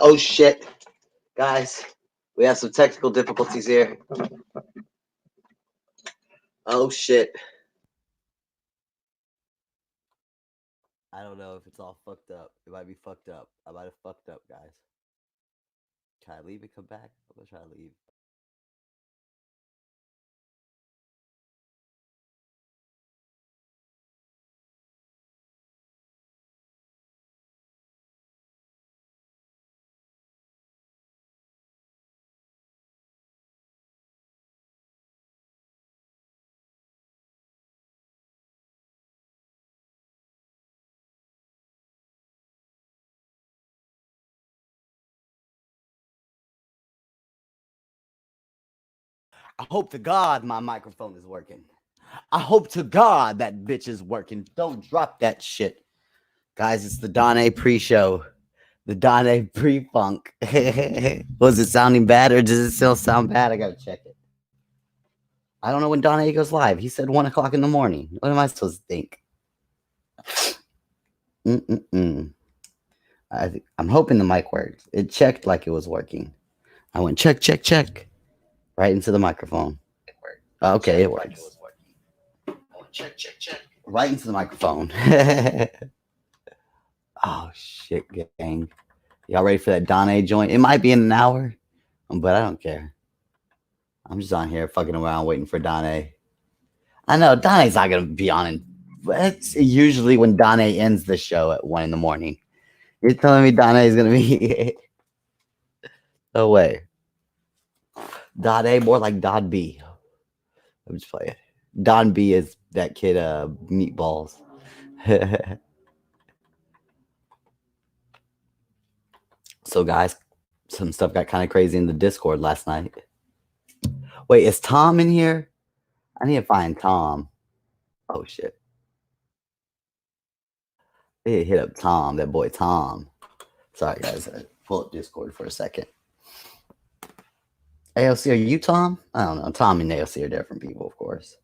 Oh shit. Guys, we have some technical difficulties here. Oh shit. I don't know if it's all fucked up. It might be fucked up. I might have fucked up, guys. Can I leave and come back? I'm gonna try to leave. I hope to God my microphone is working. I hope to God that bitch is working. Don't drop that shit. Guys, it's the DonA pre-show. The DonA pre-funk. Was it sounding bad or does it still sound bad? I gotta check it. I don't know when DonA goes live. He said 1 o'clock in the morning. What am I supposed to think? I'm hoping the mic works. It checked like it was working. I went check, check, check. Right into the microphone. Okay, it works. Check, check, check. Right into the microphone. Oh shit, gang. Y'all ready for that DonA joint? It might be in an hour, but I don't care. I'm just on here fucking around waiting for DonA. I know DonA's not gonna be on in. It's usually when DonA ends the show at 1 in the morning. You're telling me DonA is gonna be no way. Dot A more like Dot B. I'm just playing. Don B is that kid meatballs. So guys, some stuff got kind of crazy in the Discord last night. Wait, is Tom in here? I need to find Tom. Oh shit. I need to hit up Tom, that boy Tom. Sorry guys, pull up Discord for a second. AOC, are you Tom? I don't know. Tom and AOC are different people, of course.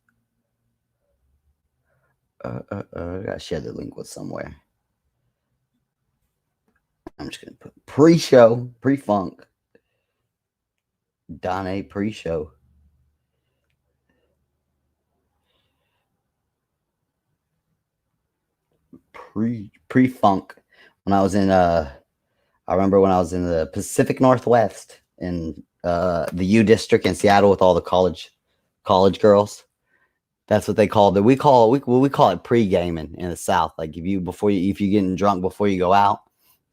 I gotta share the link with somewhere. I'm just gonna put pre-show, pre-funk, DonA pre-show. Pre-funk. When I was in I remember when I was in the Pacific Northwest in the U district in Seattle with all the college girls. That's what they called it. We call it pre-gaming in the South. Like if you're getting drunk before you go out,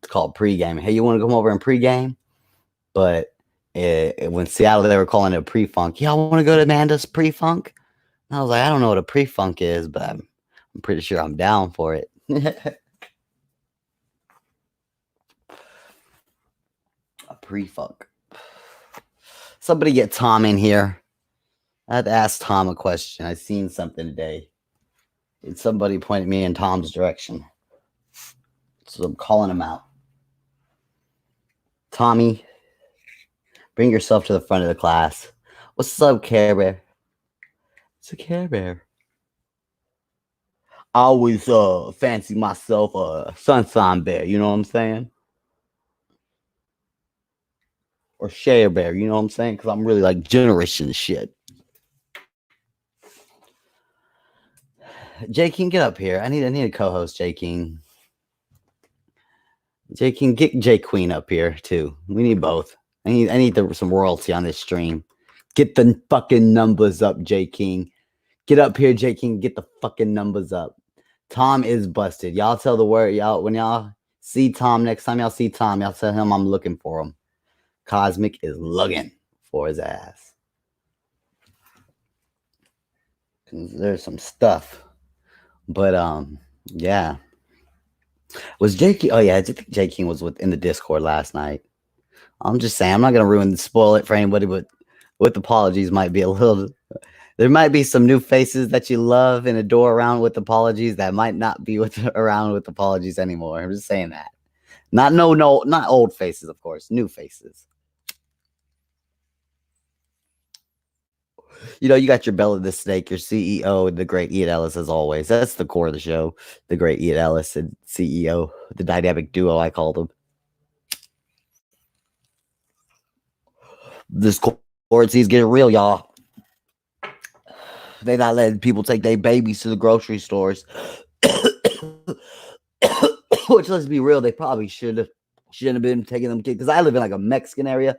it's called pre-gaming. Hey, you want to come over and pre-game? But when Seattle, they were calling it pre-funk. Y'all want to go to Amanda's pre-funk? And I was like, I don't know what a pre-funk is, but I'm pretty sure I'm down for it. A pre-funk. Somebody get Tom in here. I had to ask Tom a question. I seen something today. And somebody pointed me in Tom's direction. So I'm calling him out. Tommy, bring yourself to the front of the class. What's up, Care Bear? It's a Care Bear. I always fancy myself a Sunshine Bear, you know what I'm saying? Or Share Bear, you know what I'm saying? Because I'm really like generous and shit. J King, get up here. I need a co-host, J King. J King, get J Queen up here too. We need both. I need some royalty on this stream. Get the fucking numbers up, J King. Get up here, J King. Get the fucking numbers up. Tom is busted. Y'all tell the word, y'all. When y'all see Tom next time, y'all see Tom. Y'all tell him I'm looking for him. Cosmic is looking for his ass. There's some stuff, but yeah. Was J King? Oh yeah, I think J King was in the Discord last night. I'm just saying, I'm not gonna spoil it for anybody, but with apologies might be a little. There might be some new faces that you love and adore around with apologies that might not be around with apologies anymore. I'm just saying that. Not old faces, of course, new faces. You got your Bella the Snake, your CEO, and the great Ian Ellis as always. That's the core of the show. The great Ian Ellis and CEO, the dynamic duo I call them. This quarantine's getting real, y'all. They not letting people take their babies to the grocery stores. Which, let's be real, they probably shouldn't have been taking them kids. Because I live in like a Mexican area.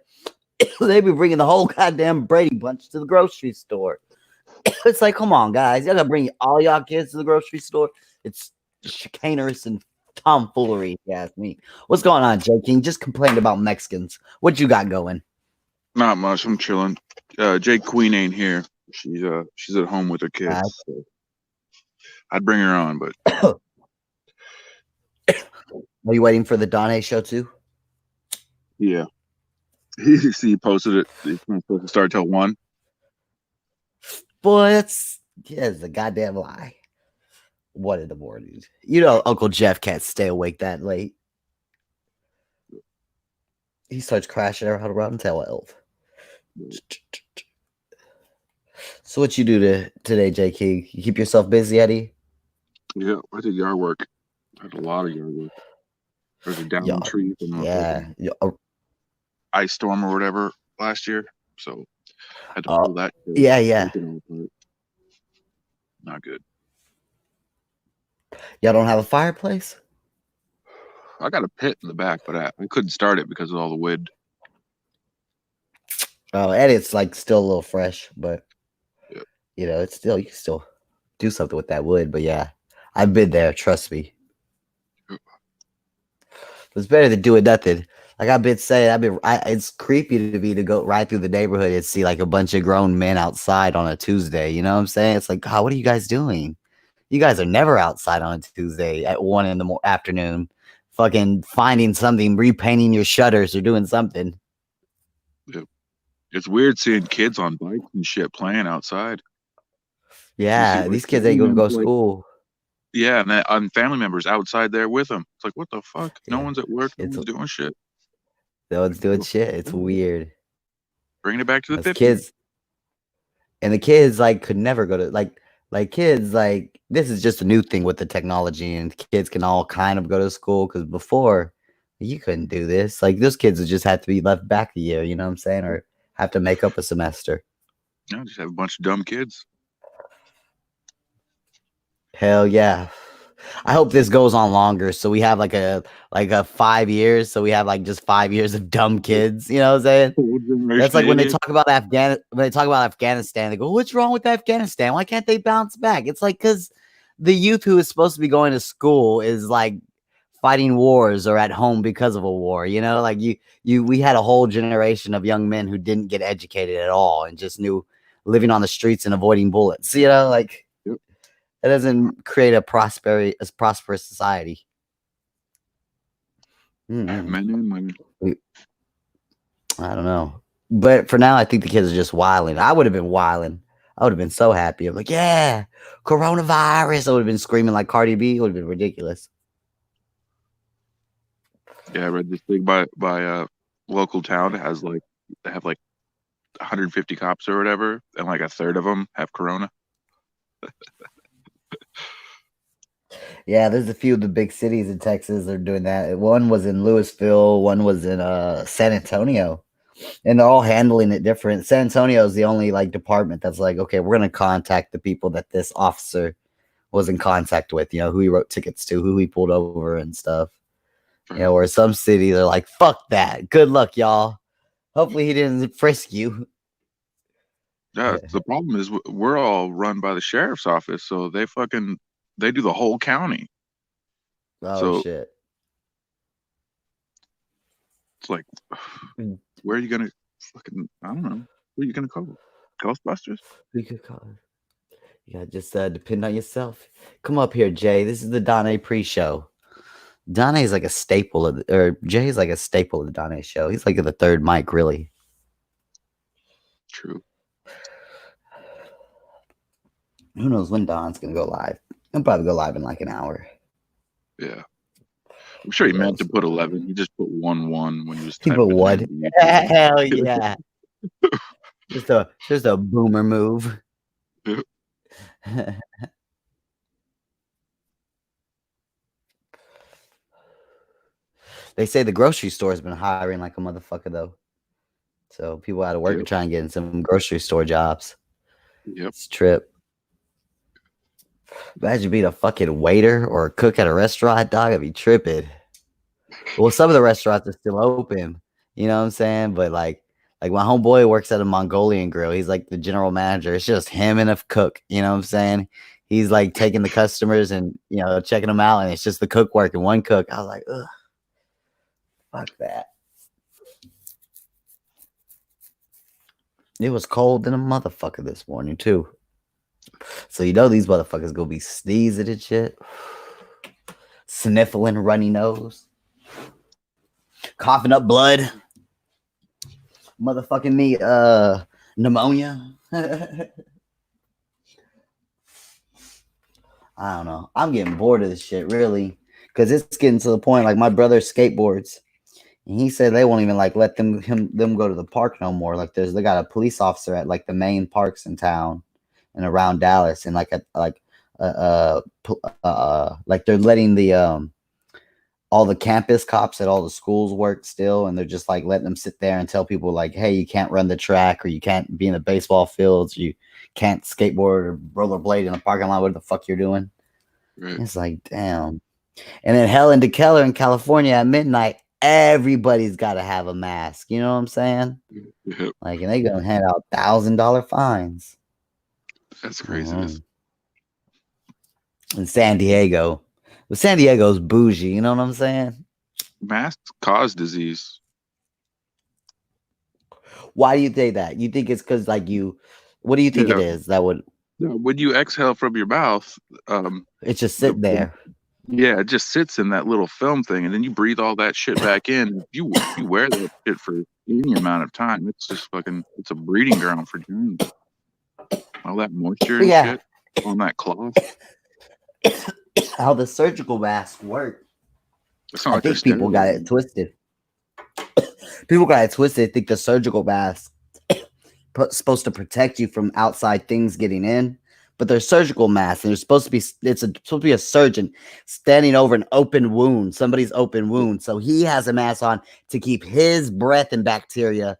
They be bringing the whole goddamn Brady Bunch to the grocery store. It's like, come on, guys. Y'all gotta bring all y'all kids to the grocery store. It's chicanerous and tomfoolery, if you ask me. What's going on, Jay King? Just complained about Mexicans. What you got going? Not much. I'm chilling. Jake Queen ain't here. She's at home with her kids. So I'd bring her on, but are you waiting for the DonA show too? Yeah. He posted it. It's not supposed to start till 1. Boy, it's a goddamn lie. 1 in the morning. Uncle Jeff can't stay awake that late. He starts crashing around 12. So what you do today, JK? You keep yourself busy, Eddie? Yeah, I did yard work. I had a lot of yard work. There's a down tree from ice storm or whatever last year, so I had to pull that. Yeah. Not good. Y'all don't have a fireplace? I got a pit in the back, but I couldn't start it because of all the wind. Oh, and it's like still a little fresh, but yeah. It's still, you can still do something with that wood. But yeah, I've been there. Trust me. It's better than doing nothing. Like I've been saying, it's creepy to me to go right through the neighborhood and see like a bunch of grown men outside on a Tuesday. You know what I'm saying? It's like, God, what are you guys doing? You guys are never outside on a Tuesday at 1 in the afternoon, fucking finding something, repainting your shutters or doing something. Yep. It's weird seeing kids on bikes and shit playing outside. Yeah, these kids ain't gonna go to school. Yeah, and family members outside there with them. It's like, what the fuck? No one's at work. No one's doing shit. No one's doing shit. It's weird. Bringing it back to the 50s. Kids, and the kids could never go to kids this is just a new thing with the technology, and kids can all kind of go to school because before you couldn't do this. Like those kids would just have to be left back a year. You know what I'm saying, or have to make up a semester. Yeah, just have a bunch of dumb kids. Hell yeah. I hope this goes on longer, so we have like a 5 years, so we have just 5 years of dumb kids. You know what I'm saying? That's like when they talk about Afghanistan, they go, "What's wrong with Afghanistan? Why can't they bounce back?" It's like because the youth who is supposed to be going to school is like fighting wars or at home because of a war. We had a whole generation of young men who didn't get educated at all and just knew living on the streets and avoiding bullets. Yep. That doesn't create a prosperous society. Men and women. I don't know. But for now, I think the kids are just wilding. I would have been wilding. I would have been so happy. I'm like, yeah, coronavirus. I would have been screaming like Cardi B. It would have been ridiculous. Yeah, I read this thing by a local town. They have 150 cops or whatever, and like a third of them have corona. Yeah, there's a few of the big cities in Texas that are doing that. One was in Louisville, one was in San Antonio, and they're all handling it different. San Antonio is the only department that's like, okay, we're gonna contact the people that this officer was in contact with. Who he wrote tickets to, who he pulled over, and stuff. Where some cities are like, fuck that. Good luck, y'all. Hopefully he didn't frisk you. Yeah, the problem is we're all run by the sheriff's office, so they do the whole county. Oh, shit. It's like, where are you gonna I don't know. Who are you gonna call? Ghostbusters? You could call it. Yeah, just depend on yourself. Come up here, Jay. This is the DonA pre-show. DonA is like a staple Jay is like a staple of the DonA show. He's like the third mic, really. True. Who knows when Don's gonna go live? He'll probably go live in like an hour. Yeah. I'm sure he meant to put 11. He just put 1-1 when he was typing. He put 1. Hell yeah. Just a boomer move. They say the grocery store has been hiring like a motherfucker though. So people out of work are trying to get in some grocery store jobs. Yep. It's a trip. Imagine being a fucking waiter or a cook at a restaurant, dog. I'd be tripping. Well, some of the restaurants are still open. You know what I'm saying? But like my homeboy works at a Mongolian grill. He's like the general manager. It's just him and a cook. You know what I'm saying? He's like taking the customers and checking them out, and it's just the cook working. One cook. I was like, ugh, fuck that. It was cold than a motherfucker this morning too. So these motherfuckers gonna be sneezing and shit, sniffling, runny nose, coughing up blood, motherfucking me, pneumonia. I don't know. I'm getting bored of this shit, really, because it's getting to the point. Like my brother skateboards, and he said they won't even like let them go to the park no more. Like they got a police officer at like the main parks in town and around Dallas, and like they're letting the all the campus cops at all the schools work still, and they're just like letting them sit there and tell people like, hey, you can't run the track, or you can't be in the baseball fields, you can't skateboard or rollerblade in the parking lot, what the fuck you're doing. Right. It's like, damn. And then hell in DeKalb in California at midnight, everybody's got to have a mask. You know what I'm saying? Yep. Like, and they gonna hand out $1,000 fines. That's crazy. In San Diego. But San Diego's bougie, you know what I'm saying? Masks cause disease. Why do you think that? You think it's because like what do you think it is that would? When you exhale from your mouth, it's just sitting there. Yeah, it just sits in that little film thing, and then you breathe all that shit back in. If you wear that shit for any amount of time, it's just it's a breeding ground for germs. All that moisture and shit on that cloth. How the surgical masks work. I think people got it twisted. People got it twisted. I think the surgical mask supposed to protect you from outside things getting in, but they're surgical masks, and they're supposed to be. Supposed to be a surgeon standing over an open wound, somebody's open wound, so he has a mask on to keep his breath and bacteria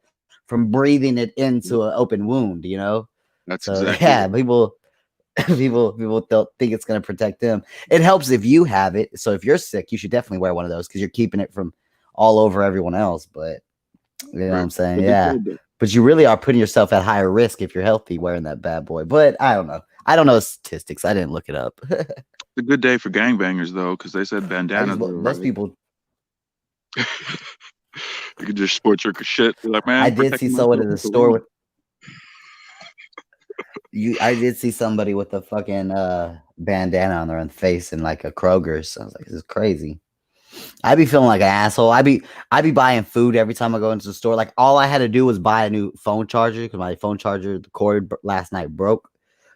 from breathing it into an open wound. You know, that's so exactly people don't think it's going to protect them. It helps if you have it. So if you're sick, you should definitely wear one of those because you're keeping it from all over everyone else. But you know what I'm saying? Yeah. But you really are putting yourself at higher risk if you're healthy wearing that bad boy. But I don't know. I don't know statistics. I didn't look it up. It's a good day for gangbangers, though, because they said bandanas. Most people. You could just sport your shit. You're like, man, I did see someone in the store with. I did see somebody with a fucking bandana on their face in like a Kroger's. I was like, this is crazy. I be feeling like an asshole. I be buying food every time I go into the store. Like all I had to do was buy a new phone charger because my phone charger, the cord last night broke.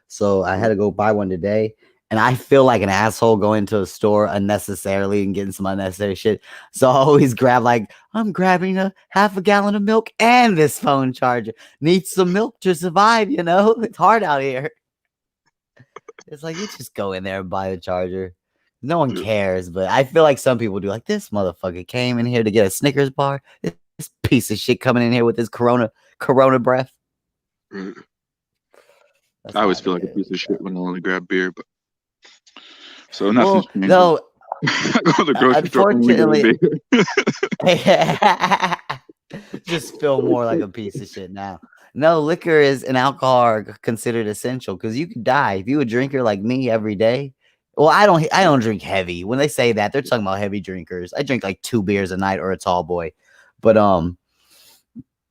So I had to go buy one today. And I feel like an asshole going to a store unnecessarily and getting some unnecessary shit. So I always grab I'm grabbing a half a gallon of milk and this phone charger. Need some milk to survive, you know? It's hard out here. It's like, you just go in there and buy the charger. No one cares, but I feel like some people do. Like, this motherfucker came in here to get a Snickers bar. This piece of shit coming in here with his corona breath. I always feel like a piece of shit when I only grab beer, but so nothing's changed. No, I go to the grocery store and only grab beer. Just feel more like a piece of shit now. No, liquor and alcohol are considered essential because you could die if you a drinker like me every day. Well, I don't drink heavy. When they say that, they're talking about heavy drinkers. I drink like 2 beers a night or a tall boy. But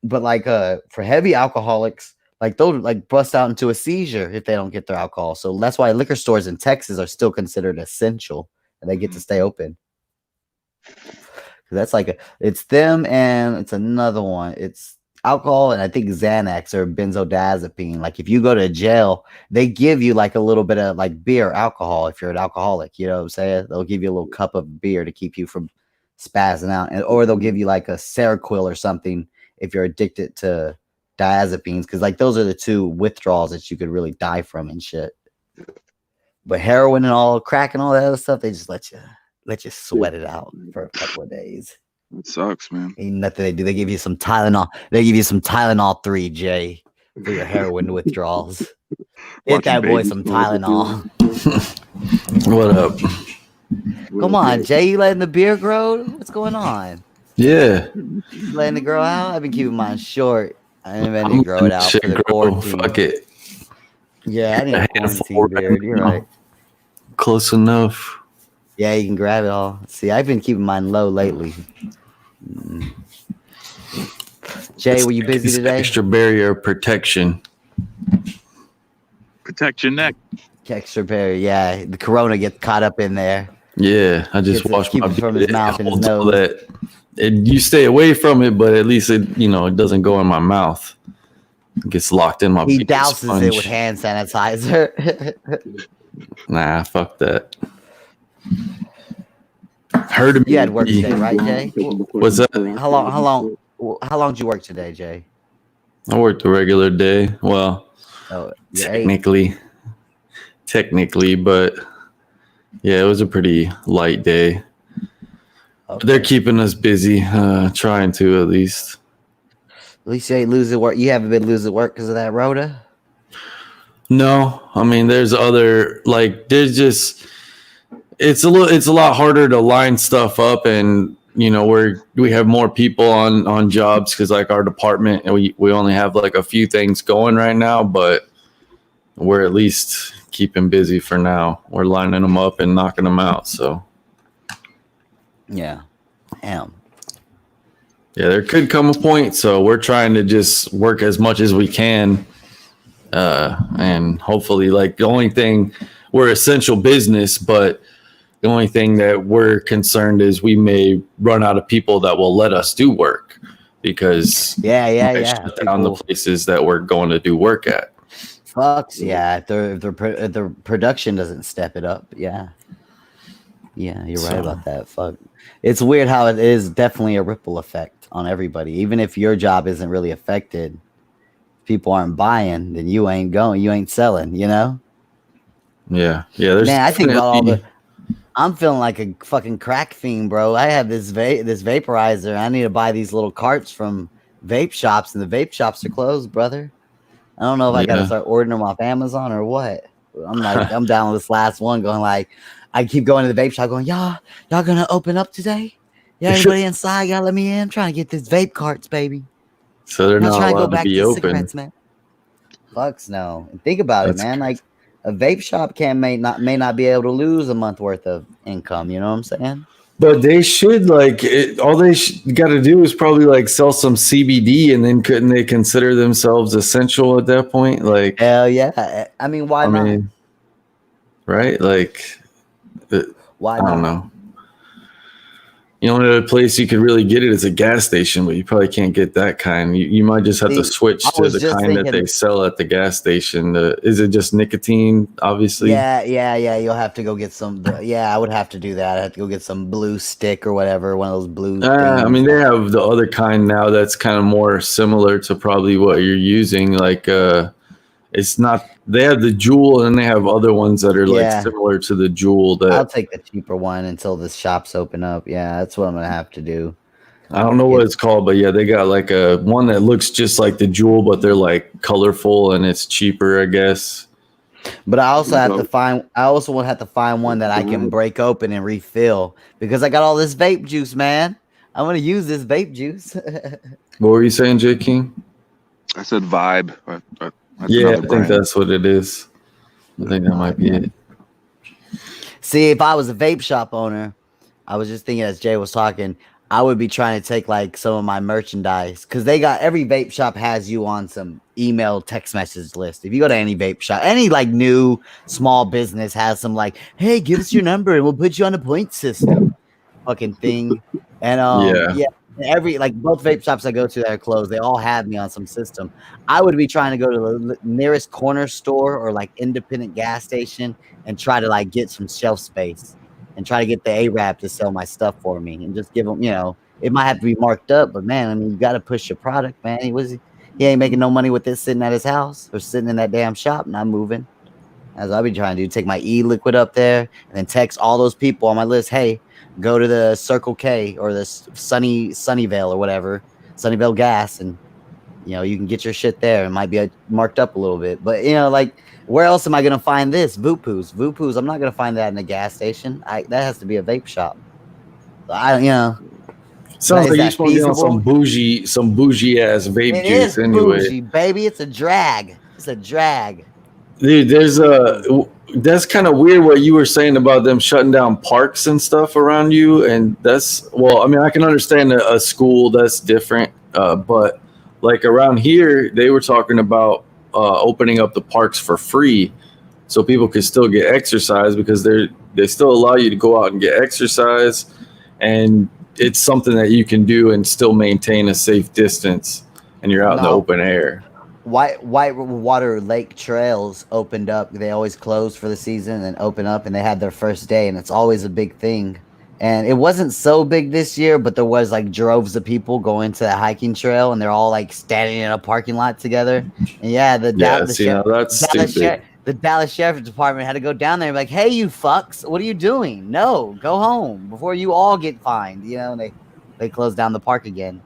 like for heavy alcoholics, like they'll like bust out into a seizure if they don't get their alcohol. So that's why liquor stores in Texas are still considered essential and they get to stay open. That's it's them and it's another one. It's alcohol and I think Xanax or benzodiazepine. Like if you go to jail, they give you like a little bit of like beer, alcohol if you're an alcoholic. You know what I'm saying? They'll give you a little cup of beer to keep you from spazzing out, or they'll give you like a Seroquel or something if you're addicted to diazepines, because like those are the two withdrawals that you could really die from and shit. But heroin and all crack and all that other stuff, they just let you sweat it out for a couple of days. It sucks, man. Ain't nothing they do. They give you some Tylenol. They give you some Tylenol 3, Jay, for your heroin withdrawals. Get that boy some Tylenol. What up? Come on, Jay. You letting the beard grow? What's going on? Yeah. You letting the grow out? I've been keeping mine short. I ain't ready to grow it out for the quarantine. Fuck it. Yeah, I need a quarantine beard. You're right. Close enough. Yeah, you can grab it all. See, I've been keeping mine low lately. Jay, were you busy today? Extra barrier protection. Protect your neck. Extra barrier, yeah. The corona gets caught up in there. Yeah, I just washed my from his mouth and his nose. You stay away from it, but at least it doesn't go in my mouth. It gets locked in my. He douses it with hand sanitizer. Nah, fuck that. Heard of me. You had work today, right, Jay? What's that? How long did you work today, Jay? I worked a regular day. Well, technically, but yeah, it was a pretty light day. Okay. They're keeping us busy, trying to at least. At least you ain't losing work. You haven't been losing work because of that rota? No, I mean, there's other it's a lot harder to line stuff up, and we have more people on jobs because like our department, and we only have like a few things going right now, but we're at least keeping busy for now. We're lining them up and knocking them out. So yeah, damn. Yeah, there could come a point. So we're trying to just work as much as we can, and hopefully, like the only thing, we're essential business, but the only thing that we're concerned is we may run out of people that will let us do work because shut down the places that we're going to do work at. Fucks, yeah. If the production doesn't step it up, yeah, you're right about that. Fuck, it's weird how it is definitely a ripple effect on everybody. Even if your job isn't really affected, people aren't buying, then you ain't selling. Yeah. There's I think about all I'm feeling like a fucking crack fiend, bro. I have this vaporizer. I need to buy these little carts from vape shops, and the vape shops are closed, brother. I don't know if I gotta start ordering them off Amazon or what. I'm down with this last one, going like, I keep going to the vape shop, going, y'all gonna open up today? Yeah, everybody inside, y'all let me in. I'm trying to get this vape carts, baby. So they're not allowed to be open. Cigarettes, man. Fucks no. And think about it, man. Like a vape shop may not be able to lose a month worth of income. You know what I'm saying? But they should all they got to do is probably like sell some CBD, and then couldn't they consider themselves essential at that point? Like, hell yeah. I mean, why not? Right? Like, why I don't know. The only other place you could really get it is a gas station, but you probably can't get that kind. You might just have to switch to the kind that they sell at the gas station. Is it just nicotine, obviously? Yeah. You'll have to go get some. I would have to do that. I have to go get some blue stick or whatever, one of those blue things. I mean, they have the other kind now that's kind of more similar to probably what you're using. Like, it's not. They have the Juul, and they have other ones that are like similar to the Juul. I'll take the cheaper one until the shops open up. Yeah, that's what I'm gonna have to do. I don't know what it's called, but yeah, they got like a one that looks just like the Juul, but they're like colorful and it's cheaper, I guess. But I also have to find. I also will have to find one that I can break open and refill because I got all this vape juice, man. I want to use this vape juice. What were you saying, J. King? I said Vibe. I think that's what it is. I think that might be it. See, if I was a vape shop owner, I was just thinking as Jay was talking, I would be trying to take like some of my merchandise because every vape shop has you on some email text message list. If you go to any vape shop, any like new small business has some like, hey, give us your number and we'll put you on a point system fucking thing. And every like both vape shops I go to that are closed, they all have me on some system. I would be trying to go to the nearest corner store or like independent gas station and try to like get some shelf space and try to get the Arab to sell my stuff for me and just give them, it might have to be marked up, but man, I mean, you got to push your product, man. He ain't making no money with this sitting at his house or sitting in that damn shop, not moving. As I'll be trying to do, take my e-liquid up there and then text all those people on my list, hey, go to the Circle K or the Sunnyvale or whatever, Sunnyvale gas, and you can get your shit there. It might be marked up a little bit, but like, where else am I gonna find this? Vupu's. I'm not gonna find that in a gas station. That has to be a vape shop. Sounds like you're supposed to be on some bougie ass vape juice anyway. Bougie, baby. It's a drag. It's a drag. Dude, that's kind of weird what you were saying about them shutting down parks and stuff around you. And I can understand a school that's different. But like around here, they were talking about opening up the parks for free so people could still get exercise, because they still allow you to go out and get exercise. And it's something that you can do and still maintain a safe distance, and you're out in the open air. Whitewater Lake trails opened up. They always close for the season and open up, and they had their first day, and it's always a big thing. And it wasn't so big this year, but there was like droves of people going to the hiking trail, and they're all like standing in a parking lot together. And the Dallas Sheriff's Department had to go down there and be like, hey, you fucks, what are you doing? No, go home before you all get fined. And they closed down the park again.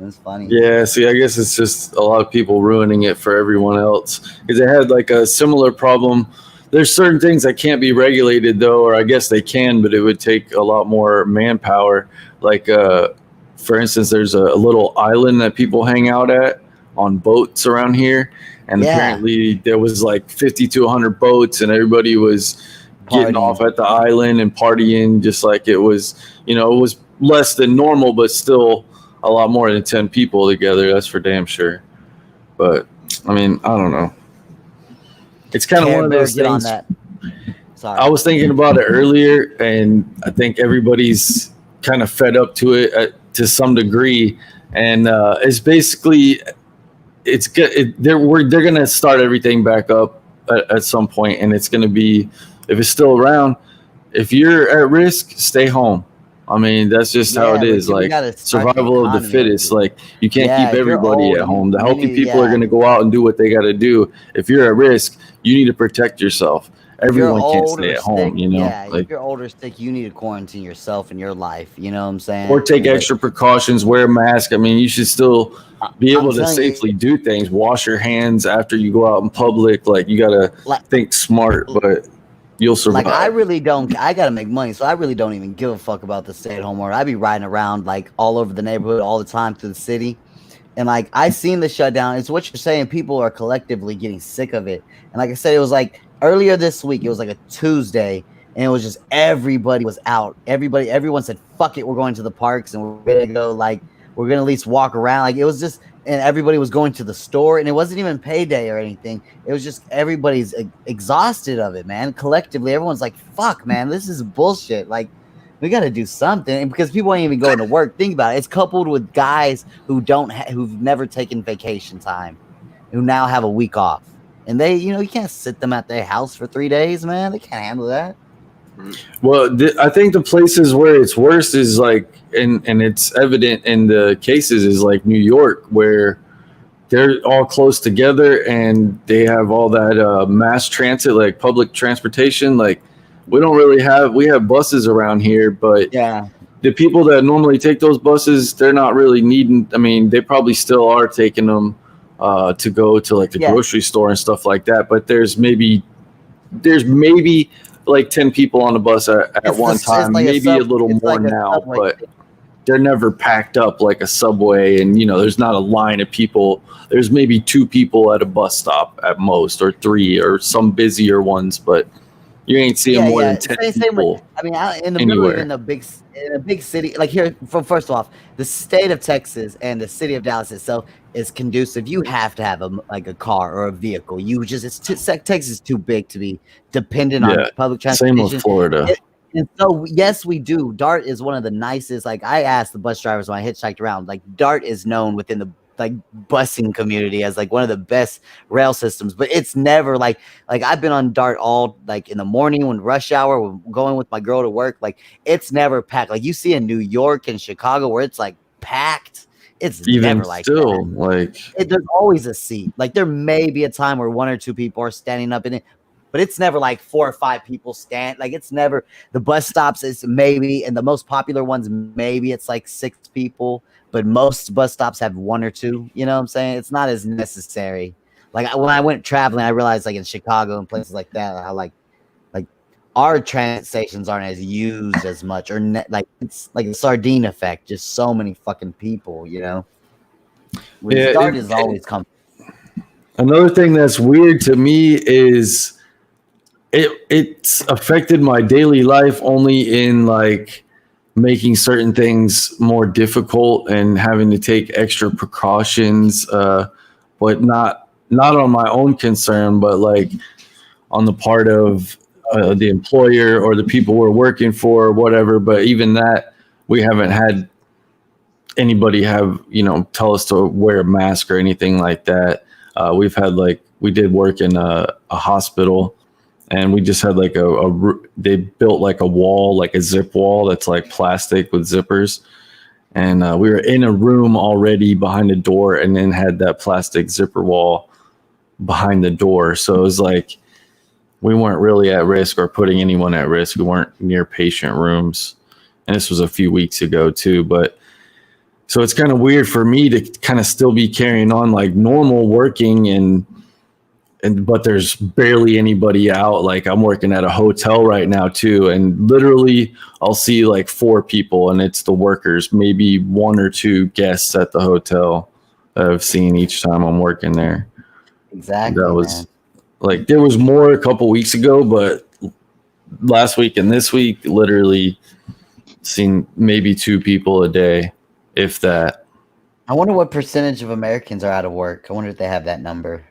It was funny. Yeah, see, I guess it's just a lot of people ruining it for everyone else, because they had like a similar problem. There's certain things that can't be regulated though, or I guess they can, but it would take a lot more manpower. Like, for instance, there's a little island that people hang out at on boats around here. And apparently there was like 50 to 100 boats, and everybody was getting off at the island and partying, just like it was, it was less than normal, but still a lot more than 10 people together. That's for damn sure. But I mean, I don't know. It's kind of one of those things. Sorry. I was thinking about it earlier, and I think everybody's kind of fed up to it to some degree. And it's basically, it's good. They're going to start everything back up at some point, and it's going to be, if it's still around, if you're at risk, stay home. I mean, that's just how it is. Like, survival of the fittest. Like, you can't keep everybody at home. The healthy people are going to go out and do what they got to do. If you're at risk, you need to protect yourself. Everyone can't stay at home, Yeah, like, if you're older sick, you need to quarantine yourself in your life. You know what I'm saying? Or take extra precautions, wear a mask. I mean, you should still be able to safely do things. Wash your hands after you go out in public. Like, you got to think smart, but you'll survive. Like, I got to make money, so I really don't even give a fuck about the stay-at-home order. I be riding around, like, all over the neighborhood all the time through the city. And, like, I seen the shutdown. It's what you're saying. People are collectively getting sick of it. And like I said, it was like earlier this week, it was like a Tuesday, and it was just everybody was out. Everyone said, fuck it, we're going to the parks, and we're going to go, like, we're going to at least walk around. Like, it was just, and everybody was going to the store, and it wasn't even payday or anything. It was just everybody's exhausted of it, man. Collectively, everyone's like, fuck, man, this is bullshit. Like, we got to do something, because people ain't even going to work. Think about it. It's coupled with guys who who've never taken vacation time, who now have a week off. And they, you can't sit them at their house for 3 days, man. They can't handle that. Well, I think the places where it's worse is like, and it's evident in the cases, is like New York, where they're all close together and they have all that mass transit, like public transportation. Like, we have buses around here, but the people that normally take those buses, they're not really needing. I mean, they probably still are taking them to go to like the grocery store and stuff like that. But there's maybe like 10 people on the bus at one time, like maybe a little more now, but they're never packed up like a subway. And, there's not a line of people. There's maybe 2 people at a bus stop at most, or 3, or some busier ones, but you ain't seeing more than 10 people. I mean, in the middle, in a big city, like here, first off, the state of Texas and the city of Dallas itself is conducive. You have to have a car or a vehicle. Texas is too big to be dependent on public transportation. Same with Florida. And so, yes, we do. DART is one of the nicest. Like, I asked the bus drivers when I hitchhiked around, like, DART is known within the busing community as like one of the best rail systems, but it's never like I've been on DART all like in the morning when rush hour, when going with my girl to work. Like, it's never packed. Like, you see in New York and Chicago where it's like packed, It's even never like still, that. like There's always a seat. Like there may be a time where 1 or 2 people are standing up in it, but it's never like 4 or 5 people stand. Like it's never the bus stops is maybe, and the most popular ones maybe it's like 6 people, but most bus stops have 1 or 2. You know what I'm saying? It's not as necessary. Like when I went traveling, I realized like in Chicago and places like that, how like our transit stations aren't as used as much, or like it's like the sardine effect. Just so many fucking people, you know. Restart is always coming. Another thing that's weird to me is it's affected my daily life only in like making certain things more difficult and having to take extra precautions, but not on my own concern, but like on the part of the employer or the people we're working for or whatever. But even that, we haven't had anybody have, tell us to wear a mask or anything like that. We've had we did work in a hospital, and we just had they built like a wall, like a zip wall that's like plastic with zippers. And we were in a room already behind a door, and then had that plastic zipper wall behind the door. So it was like, we weren't really at risk or putting anyone at risk. We weren't near patient rooms. And this was a few weeks ago too. But so it's kind of weird for me to kind of still be carrying on like normal working but there's barely anybody out. Like I'm working at a hotel right now too. And literally I'll see like 4 people, and it's the workers, maybe 1 or 2 guests at the hotel that I've seen each time I'm working there. Exactly. That was like, there was more a couple weeks ago, but last week and this week, literally seen maybe 2 people a day, if that. I wonder what percentage of Americans are out of work. I wonder if they have that number,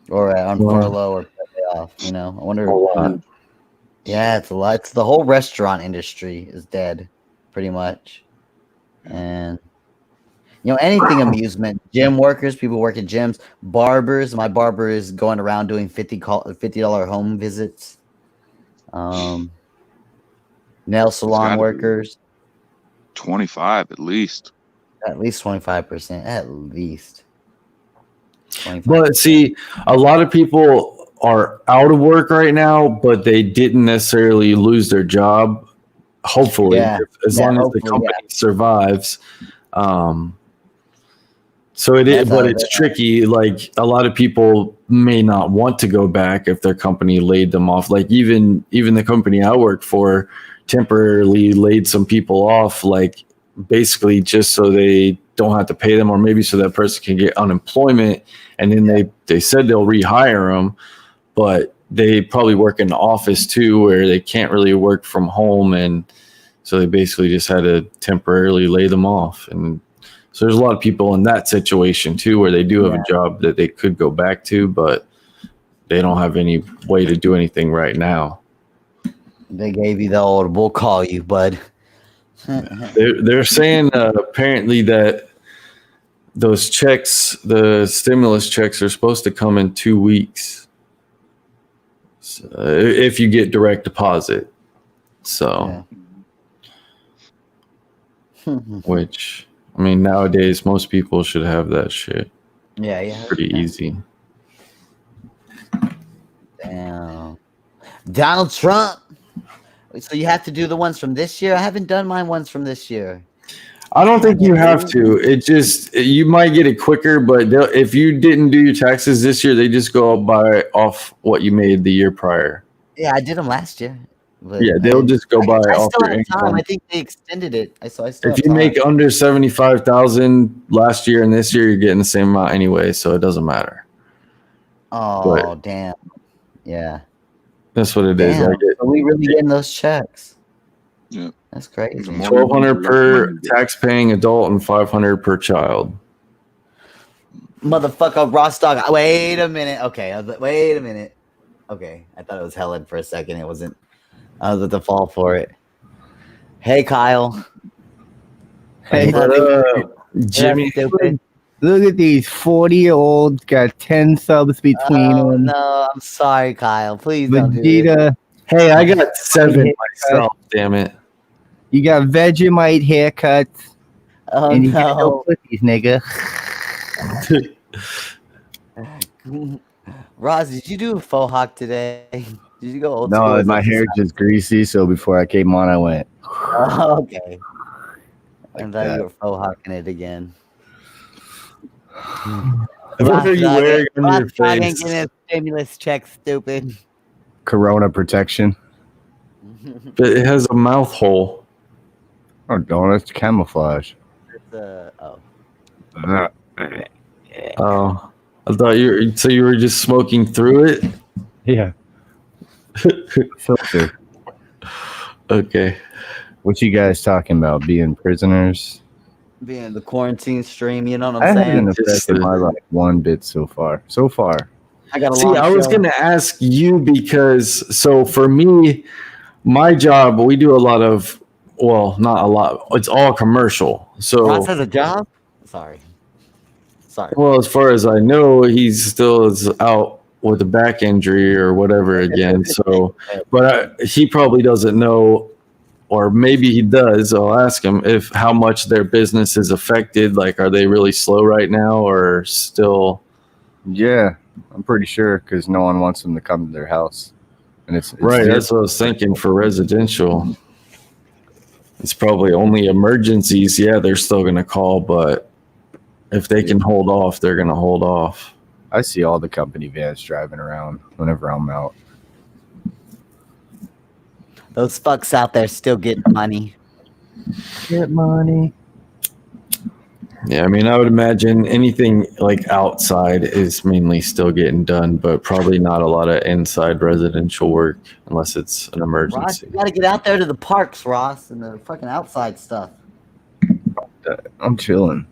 or on furlough or off. I wonder. A lot. Yeah, it's a lot. It's the whole restaurant industry is dead, pretty much, and anything amusement, gym workers, people work at gyms, barbers. My barber is going around doing $50 home visits. Nail salon workers, 25 at least. At least 25%. At least. 25%. But see, a lot of people are out of work right now, but they didn't necessarily lose their job. Hopefully, as long as the company survives. So it is, but it's tricky. Like a lot of people may not want to go back if their company laid them off. Like even the company I work for temporarily laid some people off, like basically just so they don't have to pay them, or maybe so that person can get unemployment. And then they said they'll rehire them, but they probably work in the office too, where they can't really work from home. And so they basically just had to temporarily lay them off. And so there's a lot of people in that situation too, where they do have a job that they could go back to, but they don't have any way to do anything right now. They gave you the old, we'll call you, bud. They're saying apparently that those checks, the stimulus checks, are supposed to come in 2 weeks. So, if you get direct deposit. So, which... I mean, nowadays, most people should have that shit. Yeah. Pretty easy. Damn. Donald Trump. So you have to do the ones from this year? I haven't done my ones from this year. I don't think you have to. It just, you might get it quicker, but if you didn't do your taxes this year, they just go off what you made the year prior. Yeah, I did them last year. Yeah, they'll just go by off your income. I think they extended it. If you make under 75,000 last year and this year, you're getting the same amount anyway, so it doesn't matter. Oh, damn. Yeah. That's what it is. Are we really getting those checks? Yeah. That's crazy. $1,200 per tax-paying adult and $500 per child. Motherfucker, Ross Dog. Wait a minute. Okay. Wait a minute. Okay. I thought it was Helen for a second. It wasn't. I was at the fall for it. Hey, Kyle. Hey, Jimmy. Look at these 40-year-olds, got 10 subs between them. No, I'm sorry, Kyle. Please don't do Vegeta. Hey, I got 7 myself, damn it. You got Vegemite haircuts. Oh and you get no no. pussies, nigga. Roz, did you do a faux hawk today? Did you go old school? No, Is my that just- hair's just greasy, so before I came on, I went Oh, okay. like I thought that. you were faux hawking it again. What are you wearing on your Ross ain't face? getting his stimulus check, stupid. Corona protection. But it has a mouth hole. Oh, don't, it's camouflage. Oh. Oh, I thought you were just smoking through it. Yeah. Filter. Okay. What you guys talking about? Being prisoners? Being the quarantine stream, you know what I I'm haven't saying? affected my life one bit so far. I got a See, long I was show. going to ask you because, so for me, my job, we do a lot of, well, not a lot. It's all commercial. So, Ross has a job? Sorry. well, as far as I know, he's still is out with a back injury or whatever again. So, but he probably doesn't know, or maybe he does. I'll ask him if how much their business is affected. Like, are they really slow right now, or still? Yeah, I'm pretty sure because no one wants them to come to their house, and it's Right. That's what I was thinking for residential. It's probably only emergencies. Yeah, they're still going to call, but if they can hold off, they're going to hold off. I see all the company vans driving around whenever I'm out. Those fucks out there still getting money. Get money. Yeah, I mean, I would imagine anything like outside is mainly still getting done, but probably not a lot of inside residential work unless it's an Ross, emergency. you gotta get out there to the parks, Ross, and the fucking outside stuff. I'm chilling.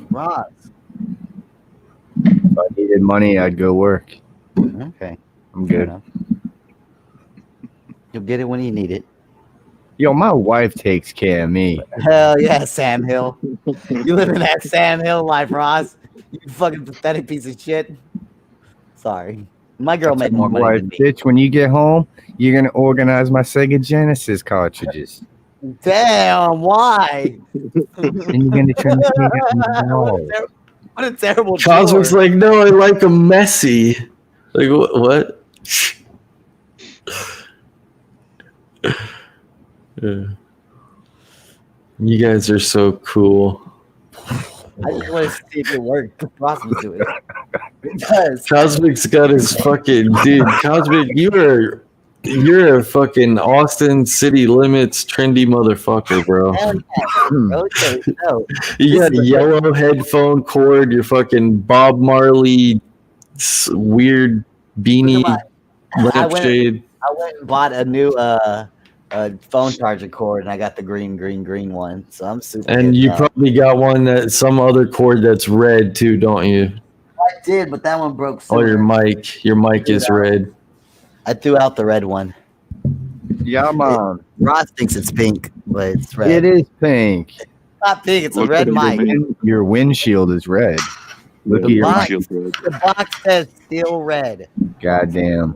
Ross. If I needed money, I'd go work. Okay. I'm Fair good. enough. You'll get it when you need it. Yo, my wife takes care of me. Hell yeah, Sam Hill. You live in that Sam Hill life, Ross. You fucking pathetic piece of shit. Sorry. My girl made more money than me. Bitch, when you get home, you're gonna organize my Sega Genesis cartridges. Damn, why? And you're gonna try to take out my walls. What a terrible Cosmic's chore. like, no, I like them messy. Like, what? Yeah. You guys are so cool. I just want to see if it worked. Ross was doing it. It does. Cosmic's got his fucking dude. Cosmic, you're a fucking Austin city limits trendy motherfucker, bro. Hell yeah, bro. Okay, no. You got a yellow headphone cord, your fucking Bob Marley weird beanie lampshade. I went and bought a new phone charger cord, and I got the green one. So I'm super. And you probably got one that some other cord that's red too, don't you? I did, but that one broke. Oh, Sooner. your mic is red. I threw out the red one. Yeah, man. Ross thinks it's pink, but it's red. It is pink. It's not pink. It's a Look red at mic. it. Your windshield is red. Look Yeah, at your box. windshield. The box says still red. goddamn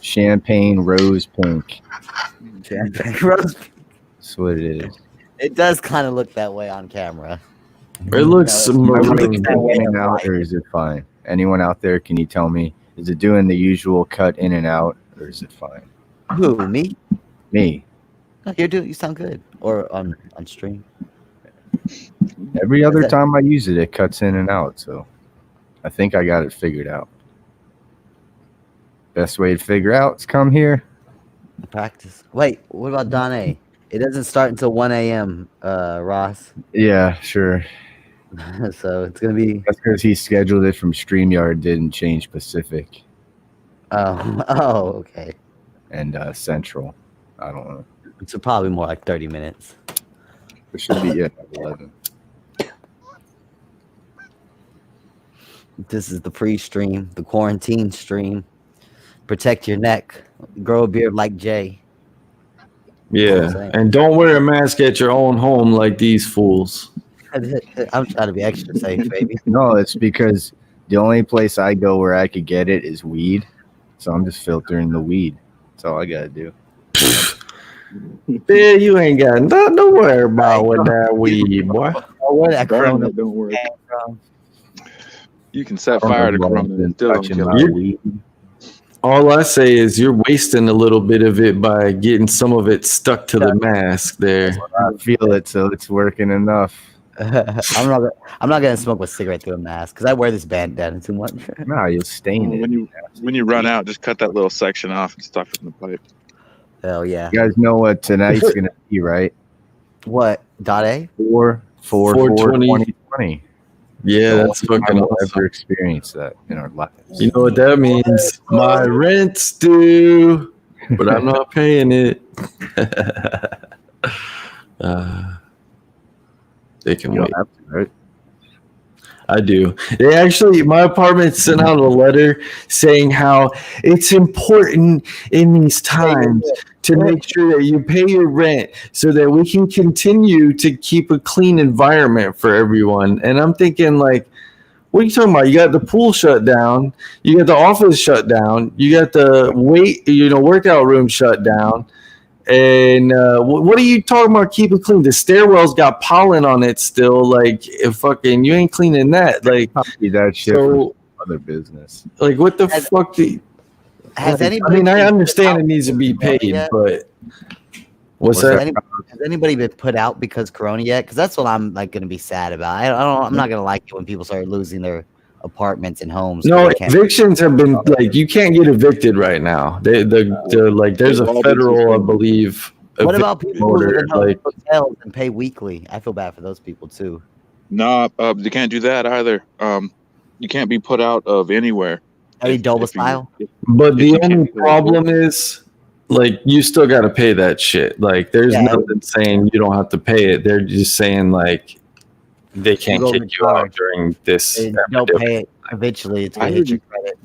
champagne rose pink. Rose. That's what it is. It does kind of look that way on camera. It looks maroon. In and out, or is it fine? Anyone out there, can you tell me? Is it doing the usual cut in and out, or is it fine? Who, me? Me. No, you sound good. Or on stream. Every other that- time I use it, it cuts in and out. So I think I got it figured out. Best way to figure out is come here. Practice. Wait, what about DonA? It doesn't start until 1 a.m., Ross. Yeah, sure. So it's going to be... That's because he scheduled it from StreamYard, didn't change Pacific Oh, okay. and Central. I don't know. So probably more like 30 minutes. It should be, yeah, 11. This is the pre-stream, the quarantine stream. Protect your neck. Grow a beard like Jay. Yeah, and don't wear a mask at your own home like these fools. I'm trying to be extra safe, baby. No, it's because the only place I go where I could get it is weed. So I'm just filtering the weed. That's all I got to do. Yeah, you ain't got nothing to worry about with that weed, boy. Where that Burn Corona it, don't worry. came from. You can set fire to Corona and still don't kill You- it. weed. All I say is you're wasting a little bit of it by getting some of it stuck to the mask there. I feel it, so it's working enough. I'm not gonna smoke with cigarette through a mask because I wear this bandana too much. No, you'll stain it. When you run out, just cut that little section off and stuff it in the pipe. Hell yeah. You guys know what tonight's gonna be, right? What? DonA? 4/4/2020. Yeah, that's fucking I'll awesome. ever experience that in our lives. You know what that means? My rent's due, but I'm not paying it. They can You wait. don't have to, right? I do. They actually, my apartment sent out a letter saying how it's important in these times to make sure that you pay your rent so that we can continue to keep a clean environment for everyone. And I'm thinking, like, what are you talking about? You got the pool shut down, you got the office shut down, you got the workout room shut down. And what are you talking about? Keep it clean. The stairwell's got pollen on it still. Like, if fucking you ain't cleaning that. Like, Copy that shit so, for other business. like, what the fuck? Has I anybody? mean, I been understand put it needs to be out because of paid, Corona yet? but what's Has that? has anybody been put out because Corona yet? Because that's what I'm like gonna be sad about. I'm not gonna like it when people start losing their apartments and homes. 'cause No, they can't- evictions have been like you can't get evicted right now. They're like there's a federal, I believe. What about people who live order, in like hotels and pay weekly? I feel bad for those people too. No, you can't do that either. You can't be put out of anywhere. Any If- double if you- style? But If the you only can't pay problem is, like, you still got to pay that shit. Like, there's Yeah. nothing saying you don't have to pay it. They're just saying, like, they can't go kick you overcharge. out during this. They don't pay it. Eventually, it's gonna I hit heard your you- credit.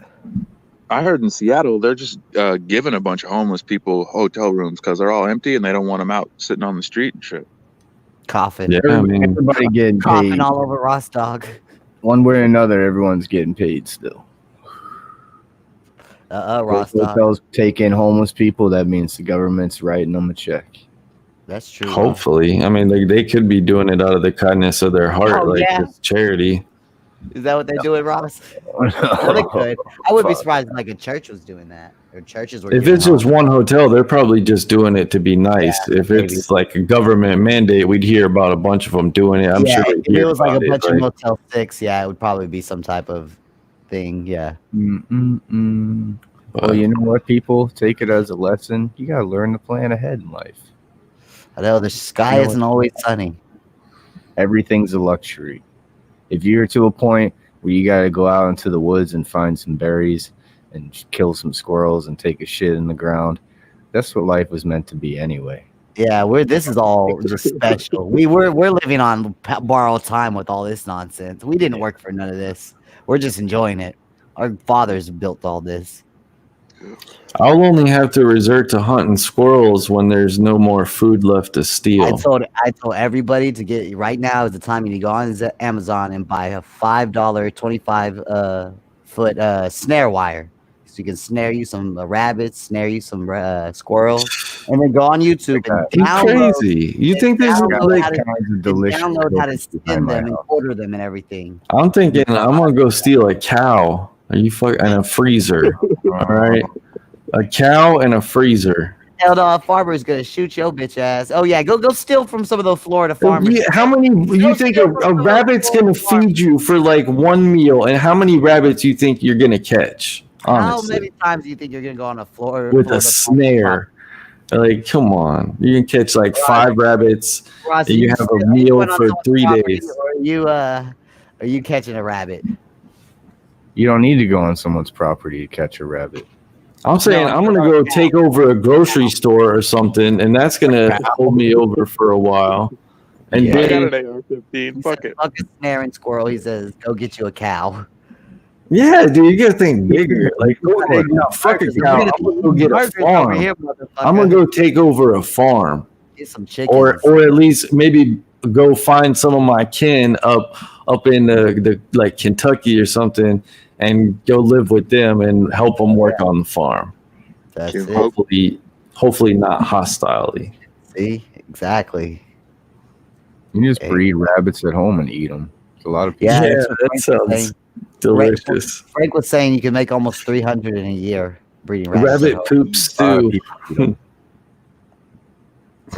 I heard in Seattle they're just giving a bunch of homeless people hotel rooms because they're all empty and they don't want them out sitting on the street and shit. Coughing. Yeah, I mean, Everybody getting Coughing paid. all over Ross Dog. One way or another, everyone's getting paid still. Ross If Dog. hotels take in homeless people, that means the government's writing them a check. That's true. hopefully. I mean, they could be doing it out of the kindness of their heart, Oh, like yeah. it's charity. Is that what they're doing, Ross? Well, they could. I would be surprised if like a church was doing that, or churches were. If giving it's just homes. one hotel, they're probably just doing it to be nice. Yeah, If it's like a government mandate, we'd hear about a bunch of them doing it. I'm yeah, sure if we'd it hear was like about a bunch it, of like- Motel 6, yeah, it would probably be some type of thing. Yeah. Well, you know what, people? Take it as a lesson. You gotta learn to plan ahead in life. I know the sky You know isn't always sunny. Everything's a luxury. If you're to a point where you gotta go out into the woods and find some berries and kill some squirrels and take a shit in the ground, that's what life was meant to be anyway. Yeah, this is all just special. We're living on borrowed time with all this nonsense. We didn't work for none of this. We're just enjoying it. Our fathers built all this. I'll only have to resort to hunting squirrels when there's no more food left to steal. I told everybody to get right now is the time you need to go on Amazon and buy a $5 25 foot snare wire, so you can snare you some rabbits, snare you some squirrels, and then go on YouTube and You download. crazy? You think this is download like? how to- Kinds of and delicious download how to cookies skin behind my them and house. quarter them and everything. I'm thinking I'm gonna go steal a cow. Are you fuck and a freezer? All right, a cow and a freezer. Hell no, a farmer's gonna shoot your bitch ass. Oh yeah, go steal from some of those Florida farmers. Yeah, how many you think a rabbit's gonna feed you for like one meal, and how many rabbits you think you're gonna catch? How Honestly, many times do you think you're gonna go on a Florida with Florida a snare. Like, come on, you can catch like 5 rabbits. Ross, and you have a you meal went on for someone's 3 property, days. Or are you catching a rabbit? You don't need to go on someone's property to catch a rabbit. I'm saying No, I'm gonna no, go take over a grocery store or something, and that's gonna hold me over for a while. And Yeah. I got then, an AR-15. He Fuck said, it. fuck a snare and squirrel. He says, go get you a cow. yeah, dude, you gotta think bigger. Like, go ahead, no, fuck a cow. I'm gonna go get a Partners over farm. here, I'm gonna go take over a farm, get some chickens. or at least maybe go find some of my kin up in the like Kentucky or something, and go live with them and help them work on the farm. That's Yeah. it. Hopefully not hostilely. See, exactly. You just breed rabbits at home and eat them. It's a lot of people. Yeah, Yeah, that's what that Frank was sounds saying. delicious. Frank was saying you can make almost 300 in a year breeding rabbits. Rabbit poop stew. You're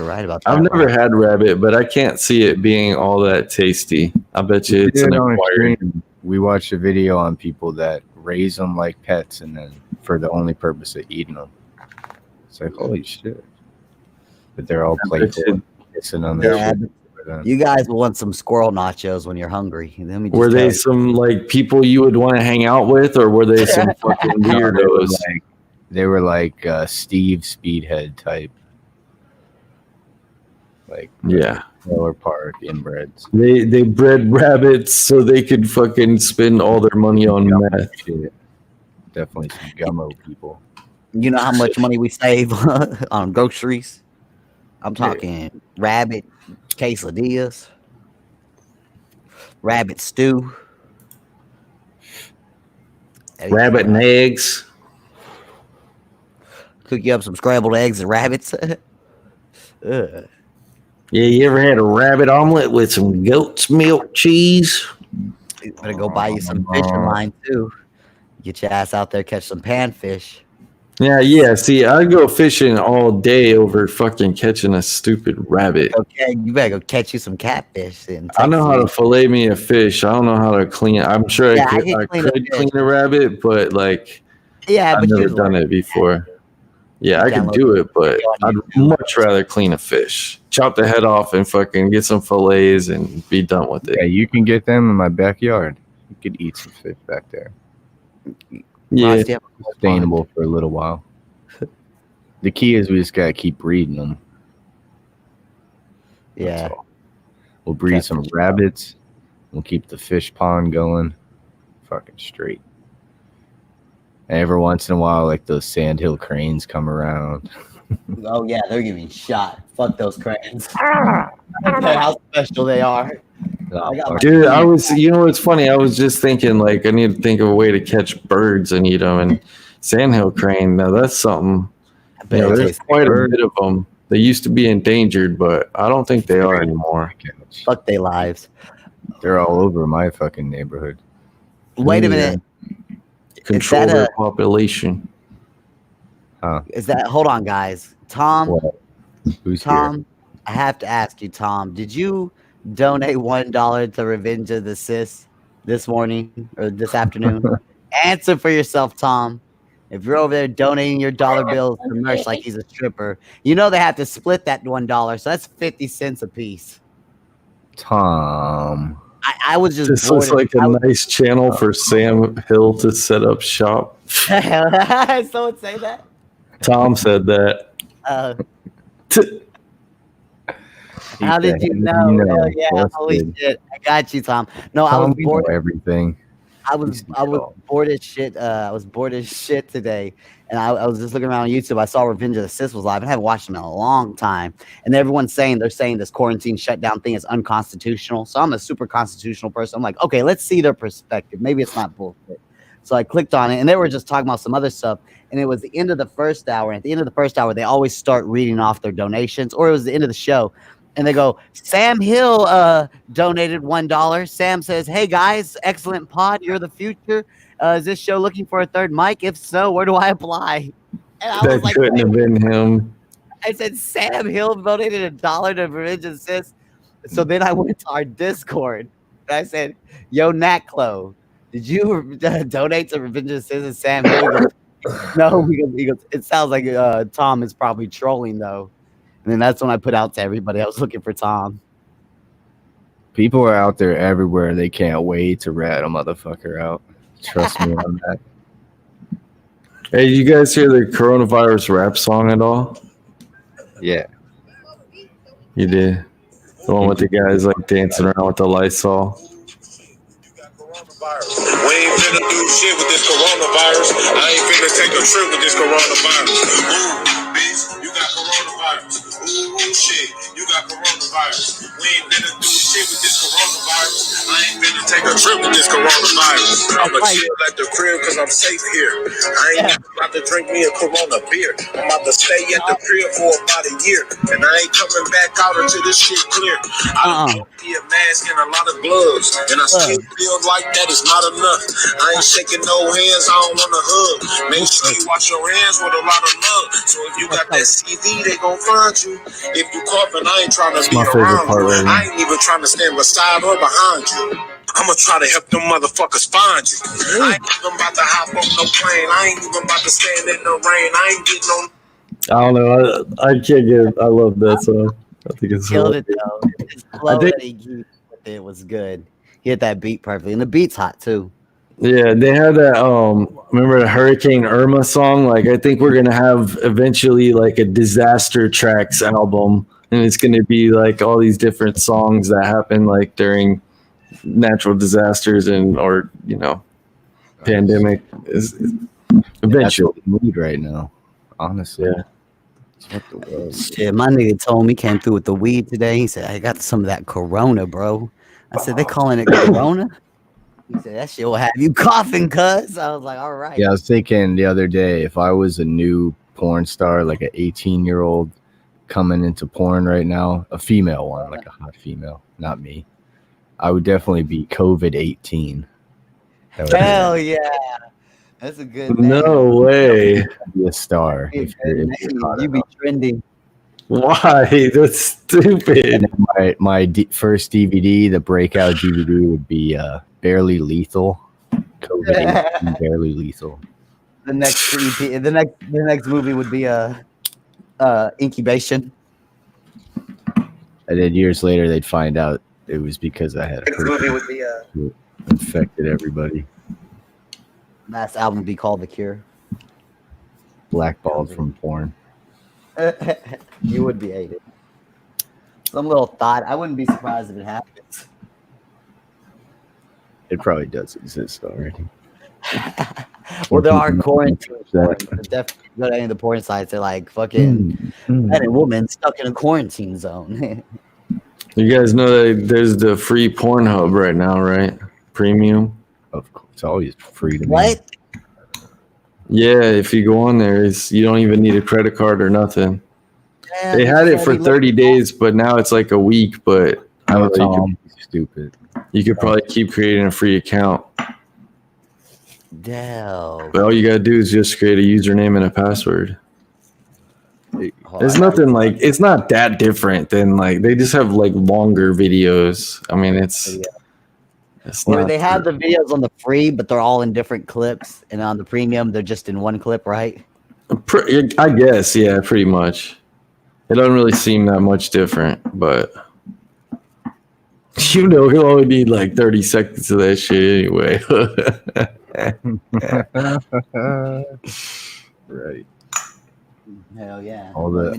right about that. I've never had rabbit, but I can't see it being all that tasty. I bet you it's an acquired. We watched a video on people that raise them like pets and then for the only purpose of eating them. It's like, holy shit. But they're all playful, kissing on their shit. You guys will want some squirrel nachos when you're hungry. Were they some like people you would want to hang out with, or were they some fucking weirdos? They were like Steve Speedhead type. Like Trailer Park inbreds. They bred rabbits so they could fucking spend all their money on meth. Shit. Definitely some gummo people. You know how much money we save on groceries? I'm talking rabbit quesadillas, rabbit stew, rabbit and eggs. Cook you up some scrambled eggs and rabbits. Yeah, you ever had a rabbit omelet with some goat's milk cheese? You better go buy you some fishing line too. Get your ass out there, catch some panfish. Yeah. See, I'd go fishing all day over fucking catching a stupid rabbit. Okay, you better go catch you some catfish. I know how to fillet me a fish. I don't know how to clean. I'm sure I could clean a rabbit, but like, I've never done it before. Yeah, I could do it, but I'd much rather clean a fish. Chop the head off and fucking get some fillets and be done with it. Yeah, you can get them in my backyard. You could eat some fish back there. Yeah, sustainable for a little while. The key is we just gotta keep breeding them. Yeah, we'll breed some rabbits. We'll keep the fish pond going, fucking straight. And every once in a while, like those sandhill cranes come around. Oh yeah, they're getting shot. Fuck those cranes. How special they are. Dude, it's funny. I was just thinking, like, I need to think of a way to catch birds and eat them. And sandhill crane, now that's something. There's quite a bit of them. They used to be endangered, but I don't think they are anymore. Fuck their lives. They're all over my fucking neighborhood. Wait a minute. Control their population. Huh? Hold on, guys. Tom. What? Who's Tom? Here? I have to ask you, Tom. Did you donate $1 to Revenge of the Sis this morning or this afternoon? Answer for yourself, Tom. If you're over there donating your dollar bills to merch like he's a stripper, you know they have to split that $1, so that's 50 cents a piece. Tom. I was just. This looks like a nice channel for Sam Hill to set up shop. Someone say that? Tom said that. How did you know? Yeah, holy shit! I got you, Tom. No, I was bored. Everything. I was bored as shit. I was bored as shit today, and I was just looking around on YouTube. I saw Revenge of the Sis was live. I haven't watched them in a long time, and everyone's saying this quarantine shutdown thing is unconstitutional. So I'm a super constitutional person. I'm like, okay, let's see their perspective. Maybe it's not bullshit. So I clicked on it, and they were just talking about some other stuff. And it was the end of the first hour. And at the end of the first hour, they always start reading off their donations, or it was the end of the show. And they go, Sam Hill donated $1. Sam says, hey, guys, excellent pod. You're the future. Is this show looking for a third mic? If so, where do I apply? And I was like, couldn't have been him. I said, Sam Hill donated $1 to Revenge of the Sis. So then I went to our Discord. And I said, yo, Natclo, did you donate to Revenge of the Sis? And Sam Hill goes, no, he goes, it sounds like Tom is probably trolling, though. And then that's when I put out to everybody I was looking for Tom. People are out there everywhere. They can't wait to rat a motherfucker out. Trust me on that. Hey, you guys hear the coronavirus rap song at all? Yeah. You did? The one with the guys like dancing around with the Lysol? We ain't finna do shit with this coronavirus. I ain't finna take a trip with this coronavirus. Ooh, bitch, you got coronavirus. Ooh, shit, you got coronavirus. We ain't finna do shit with this coronavirus. I ain't finna take a trip with this coronavirus. I'ma chill at the crib cause I'm safe here. I ain't about to drink me a Corona beer. I'm about to stay at the crib for about a year. And I ain't coming back out until this shit clear. I don't need a mask and a lot of gloves. And I still feel like that is not enough. I ain't shaking no hands, I don't wanna hug. Make sure you wash your hands with a lot of love. So if you got that CV, they gon' find you. If you coughing, I ain't trying to be around you. I ain't even trying to stand beside or behind you. I'ma try to help them motherfuckers find you. I ain't even about to hop on no plane. I ain't even about to stand in the rain. I ain't getting on. I don't know. I can't get. I love that song. I think it's killed it though. His flow that he used with it was good. He hit that beat perfectly, and the beat's hot too. Yeah, they had that. Remember the Hurricane Irma song? Like, I think we're gonna have eventually like a disaster tracks album, and it's gonna be like all these different songs that happen like during natural disasters and or pandemic. Is eventually that's what we need right now. Honestly, yeah. What the world? Shit, my nigga told me came through with the weed today. He said, "I got some of that Corona, bro." I said, "They calling it Corona?" He said, "That shit will have you coughing, cuz." I was like, "All right." Yeah, I was thinking the other day, if I was a new porn star, like an 18-year-old coming into porn right now, a female one, like a hot female, not me, I would definitely be COVID-18. Hell yeah. That's a good name. No way. Be a star. If you're You be trending. Why? That's stupid. And my first DVD, the breakout DVD, would be Barely Lethal. COVID-19 Barely Lethal. The next the next movie would be Incubation. And then years later, they'd find out it was because I had Next movie would be infected everybody. last album would be called The Cure. Blackballed from porn. You would be hated. Some little thought. I wouldn't be surprised if it happens. It probably does exist already. Well, there are quarantine porn. Definitely go to any of the porn sites. They're like fucking man and woman stuck in a quarantine zone. You guys know that there's the free Pornhub right now, right? Premium. Of course, it's always free to me. What? Yeah, if you go on there, you don't even need a credit card or nothing. Damn, They had it for 30 days, but now it's like a week. But I don't know, Stupid. you could probably keep creating a free account. Damn. But all you gotta do is just create a username and a password. There's nothing like, it's not that different than like, they just have like longer videos. I mean, it's Or they have the videos on the free, but they're all in different clips, and on the premium, they're just in one clip, right? I guess, yeah, pretty much. It doesn't really seem that much different, but you'll only need like 30 seconds of that shit anyway. Right. Hell yeah. All the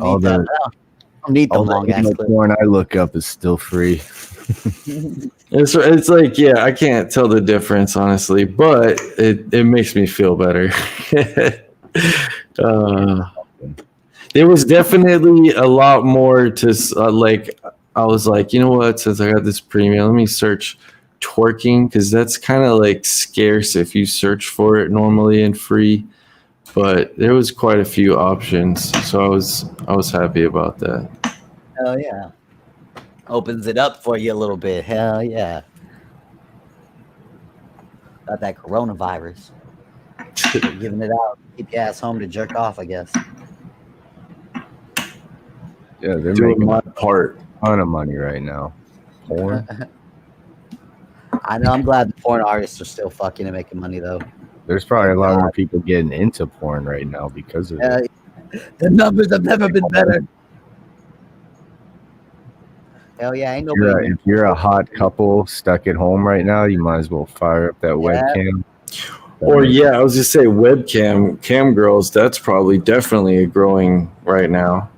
long ass clip. porn I look up is still free. It's like, yeah, I can't tell the difference honestly, but it makes me feel better. There was definitely a lot more to like. I was like, you know what? Since I got this premium, let me search twerking, because that's kind of like scarce if you search for it normally and free. But there was quite a few options, so I was happy about that. Hell yeah. Opens it up for you a little bit. Hell yeah. Got that coronavirus. Giving it out. Keep your ass home to jerk off, I guess. Yeah, they're Doing making my part. a ton of money right now. Porn. I know. I'm glad the porn artists are still fucking and making money, though. There's probably a lot more people getting into porn right now because of it. The numbers have never been better. Hell yeah, ain't nobody. If you're a hot couple stuck at home right now, you might as well fire up that webcam. Or yeah, I was just say cam girls. That's probably definitely growing right now.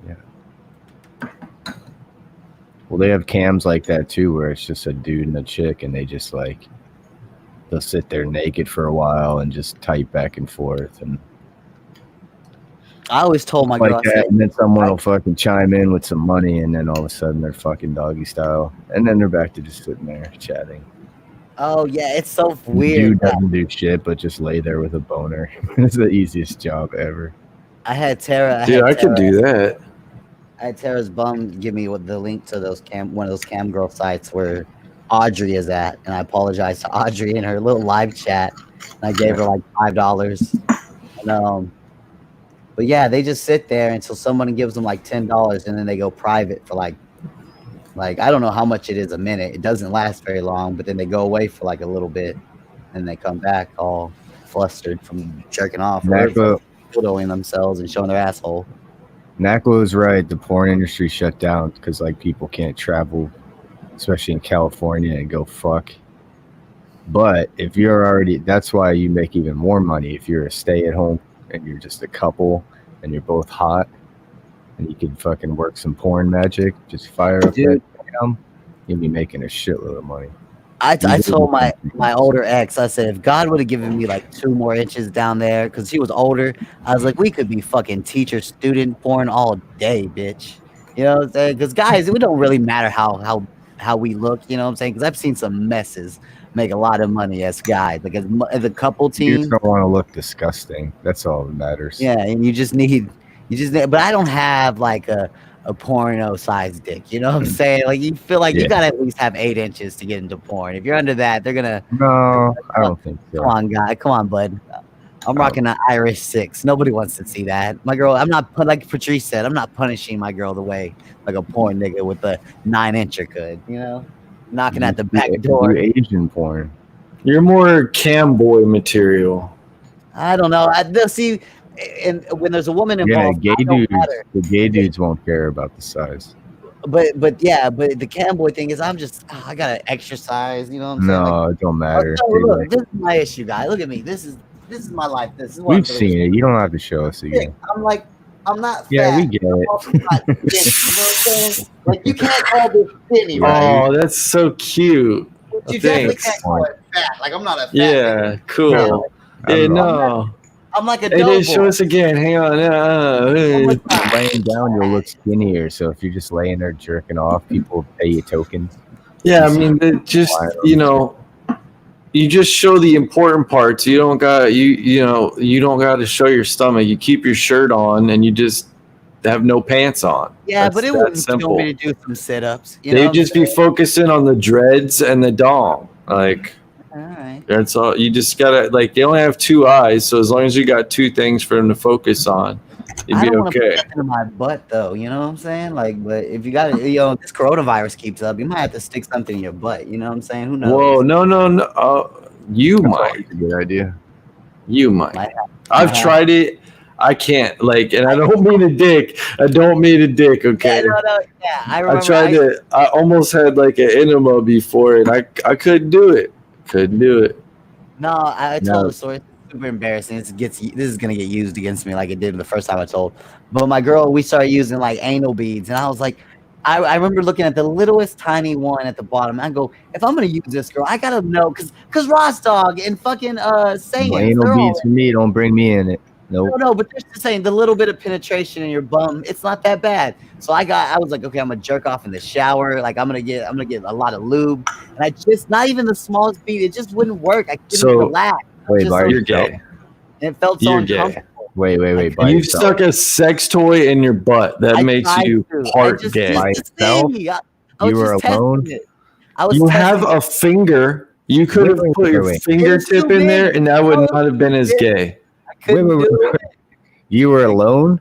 Yeah. Well, they have cams like that too, where it's just a dude and a chick, and they just like they'll sit there naked for a while and just type back and forth. And I always told my girl, like that, and then someone will fucking chime in with some money, and then all of a sudden they're fucking doggy style, and then they're back to just sitting there chatting. Oh yeah, it's so The weird. dude doesn't do shit, but just lay there with a boner. It's the easiest job ever. I had Tara. Dude, I could do that. I had Tara's bum give me the link to one of those cam girl sites where Audrey is at, and I apologized to Audrey in her little live chat, and I gave her like $5. And, but yeah, they just sit there until someone gives them like $10, and then they go private for like I don't know how much it is a minute. It doesn't last very long, but then they go away for like a little bit, and they come back all flustered from jerking off, or photoing themselves and showing their asshole. Nakwa was right. The porn industry shut down because like people can't travel, especially in California, and go fuck. But if you're already, that's why you make even more money if you're a stay-at-home and you're just a couple and you're both hot and you can fucking work some porn magic, just fire up that cam, you'll be making a shitload of money. I told my older ex, I said, if God would have given me like 2 more inches down there, because she was older, I was like, we could be fucking teacher-student porn all day, bitch. You know what I'm saying? Because guys, it don't really matter how we look, you know what I'm saying? Because I've seen some messes make a lot of money as guys, like as a couple team. You just don't want to look disgusting. That's all that matters. Yeah, and you just need, but I don't have like a porno size dick, you know what I'm saying? Like you feel like you gotta at least have 8 inches to get into porn. If you're under that, they're gonna. No, I don't think so. Come on, guy. Come on, bud. I'm rocking an Irish 6. Nobody wants to see that. My girl, I'm not, like Patrice said, I'm not punishing my girl the way like a porn nigga with a 9-incher could, you know? Knocking at the back door. Asian porn. You're more cam boy material. I don't know. See, and when there's a woman involved, the gay dudes won't care about the size. But the cam boy thing is, I'm just, I gotta exercise. You know what I'm saying? No, it don't matter. Look, this is my issue, guy. Look at me. This is my life. This is what we've seen it. You don't have to show us again. I'm not fat. Yeah, we get it. You know what I'm saying? Like you can't call this skinny, right? Oh, that's so cute. You definitely can't call it fat. Like I'm not a fat. Yeah, cool. No. I'm like a It is. Show us again. Hang on. Laying down, you'll look skinnier. So if you're just laying there jerking off, people pay you tokens. Yeah, I mean, you just show the important parts. You don't got you don't got to show your stomach. You keep your shirt on, and you just have no pants on. Yeah, but it wouldn't kill me to do some sit-ups. They'd just be focusing on the dreads and the dong. Like, all right, that's all. You just gotta they only have 2 eyes, so as long as you got 2 things for them to focus on, you'd be okay. Put that in my butt, though. You know what I'm saying? Like, but if you got this coronavirus keeps up, you might have to stick something in your butt. You know what I'm saying? Who knows? Whoa, no. You might. That's a good idea. You might. I've tried it. I can't and I don't mean a dick. Okay. Yeah, I remember. I tried it. I almost had like an enema before, and I couldn't do it. No, I told the story. It's super embarrassing. This is gonna get used against me like it did the first time I told. But my girl, we started using like anal beads, and I was like, I remember looking at the littlest tiny one at the bottom. I go, if I'm gonna use this, girl, I gotta know, cause Ross Dog and fucking saying anal beads for me. Don't bring me in it. Nope. No, but they're just saying the little bit of penetration in your bum, it's not that bad. So I was like, okay, I'm gonna jerk off in the shower. Like I'm gonna get a lot of lube, and I just not even the smallest bead. It just wouldn't work. I couldn't relax. Wait, you're gay. And it felt so uncomfortable. Wait. You've stuck a sex toy in your butt. That makes you part gay. You were alone. You have a finger. You could have put your fingertip in there, and that would not have been as gay. Wait. You were alone?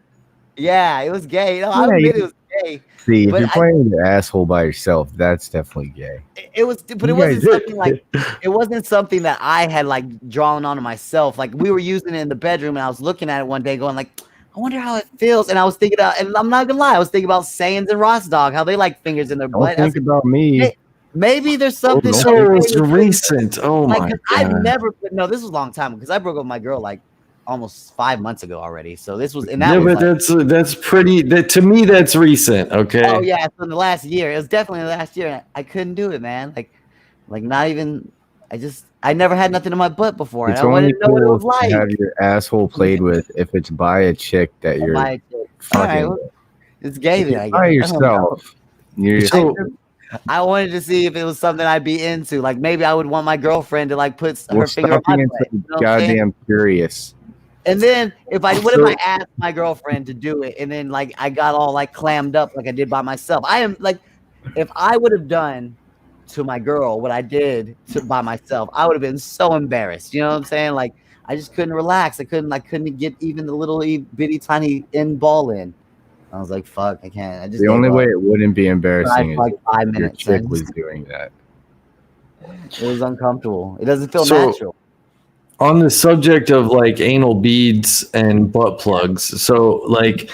Yeah, it was gay. I admit it was gay. See, if you're playing with your asshole by yourself, that's definitely gay. It wasn't something that I had like drawn onto myself. Like we were using it in the bedroom, and I was looking at it one day, going like, I wonder how it feels. And I was thinking about, and I'm not gonna lie, I was thinking about Sayans and Ross Dog, how they like fingers in their butt. Think about me. Maybe there's something. It's recent. Oh my God. I've never. No, this was a long time because I broke up with my girl like almost 5 months ago already. So this was, and that was that's pretty. To me, that's recent. Okay. Oh yeah, so in the last year, it was definitely the last year. I couldn't do it, man. Like not even. I never had nothing in my butt before, and It's I wanted only to know what it cool was like. to have your asshole played with if it's by a chick that you're All right, fucking. well, it's gay If then, you're I by guess. yourself. I wanted to see if it was something I'd be into. Like maybe I would want my girlfriend to like put her Well, finger on stop my being butt. so You know what I'm saying? goddamn curious. And then what if I asked my girlfriend to do it, and then like I got all like clammed up like I did by myself? I am like, if I would have done to my girl what I did by myself, I would have been so embarrassed. You know what I'm saying? Like I just couldn't relax. I couldn't get even the little bitty tiny end ball in. I was like, fuck, I can't. I just The only way it wouldn't be embarrassing is like 5 if your minutes. chick was doing that. It was uncomfortable. It doesn't feel natural. On the subject of like anal beads and butt plugs, so like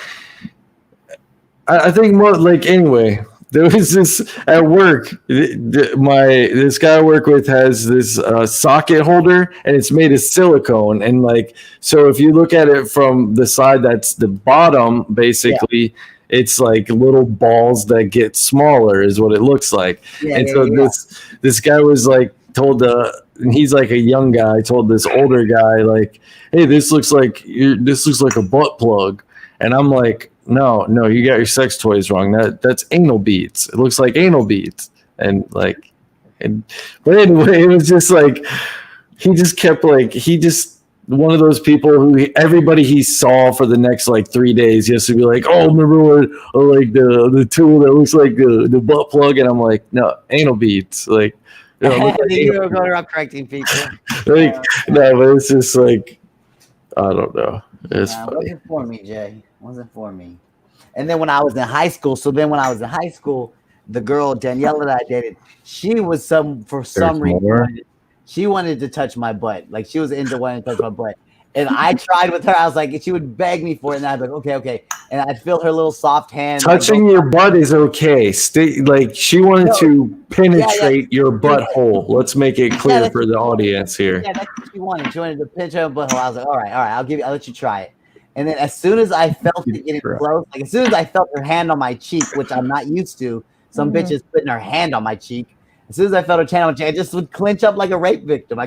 I think more like anyway, there was this at work. This guy I work with has this socket holder, and it's made of silicone. And like, so if you look at it from the side, that's the bottom. Basically, it's like little balls that get smaller, is what it looks like. This guy was like told he's like a young guy told this older guy like, hey, this looks like a butt plug, and I'm like, no, you got your sex toys wrong. That's anal beads. It looks like anal beads. But anyway, it was just like he just kept like one of those people who everybody he saw for the next like 3 days, he has to be like, oh, remember like the tool that looks like the butt plug, and I'm like, no, anal beats, like. You were going around correcting people. Like, no, but it's just like, I don't know. It's funny. Wasn't for me, Jay. Wasn't for me. And then when I was in high school, the girl Daniela that I dated, she was for some reason, she wanted to touch my butt. Like she was into wanting to touch my butt. And I tried with her. I was like, she would beg me for it, and I'd be like, okay. And I'd feel her little soft hand. Touching your butt is okay. Like she wanted to penetrate your butthole. Let's make it clear for the audience here. Yeah, that's what she wanted. She wanted to pinch her butthole. I was like, all right, I'll let you try it. And then as soon as I felt it getting close, like as soon as I felt her hand on my cheek, which I'm not used to, some bitches putting her hand on my cheek. As soon as I felt her hand on my cheek, I just would clench up like a rape victim.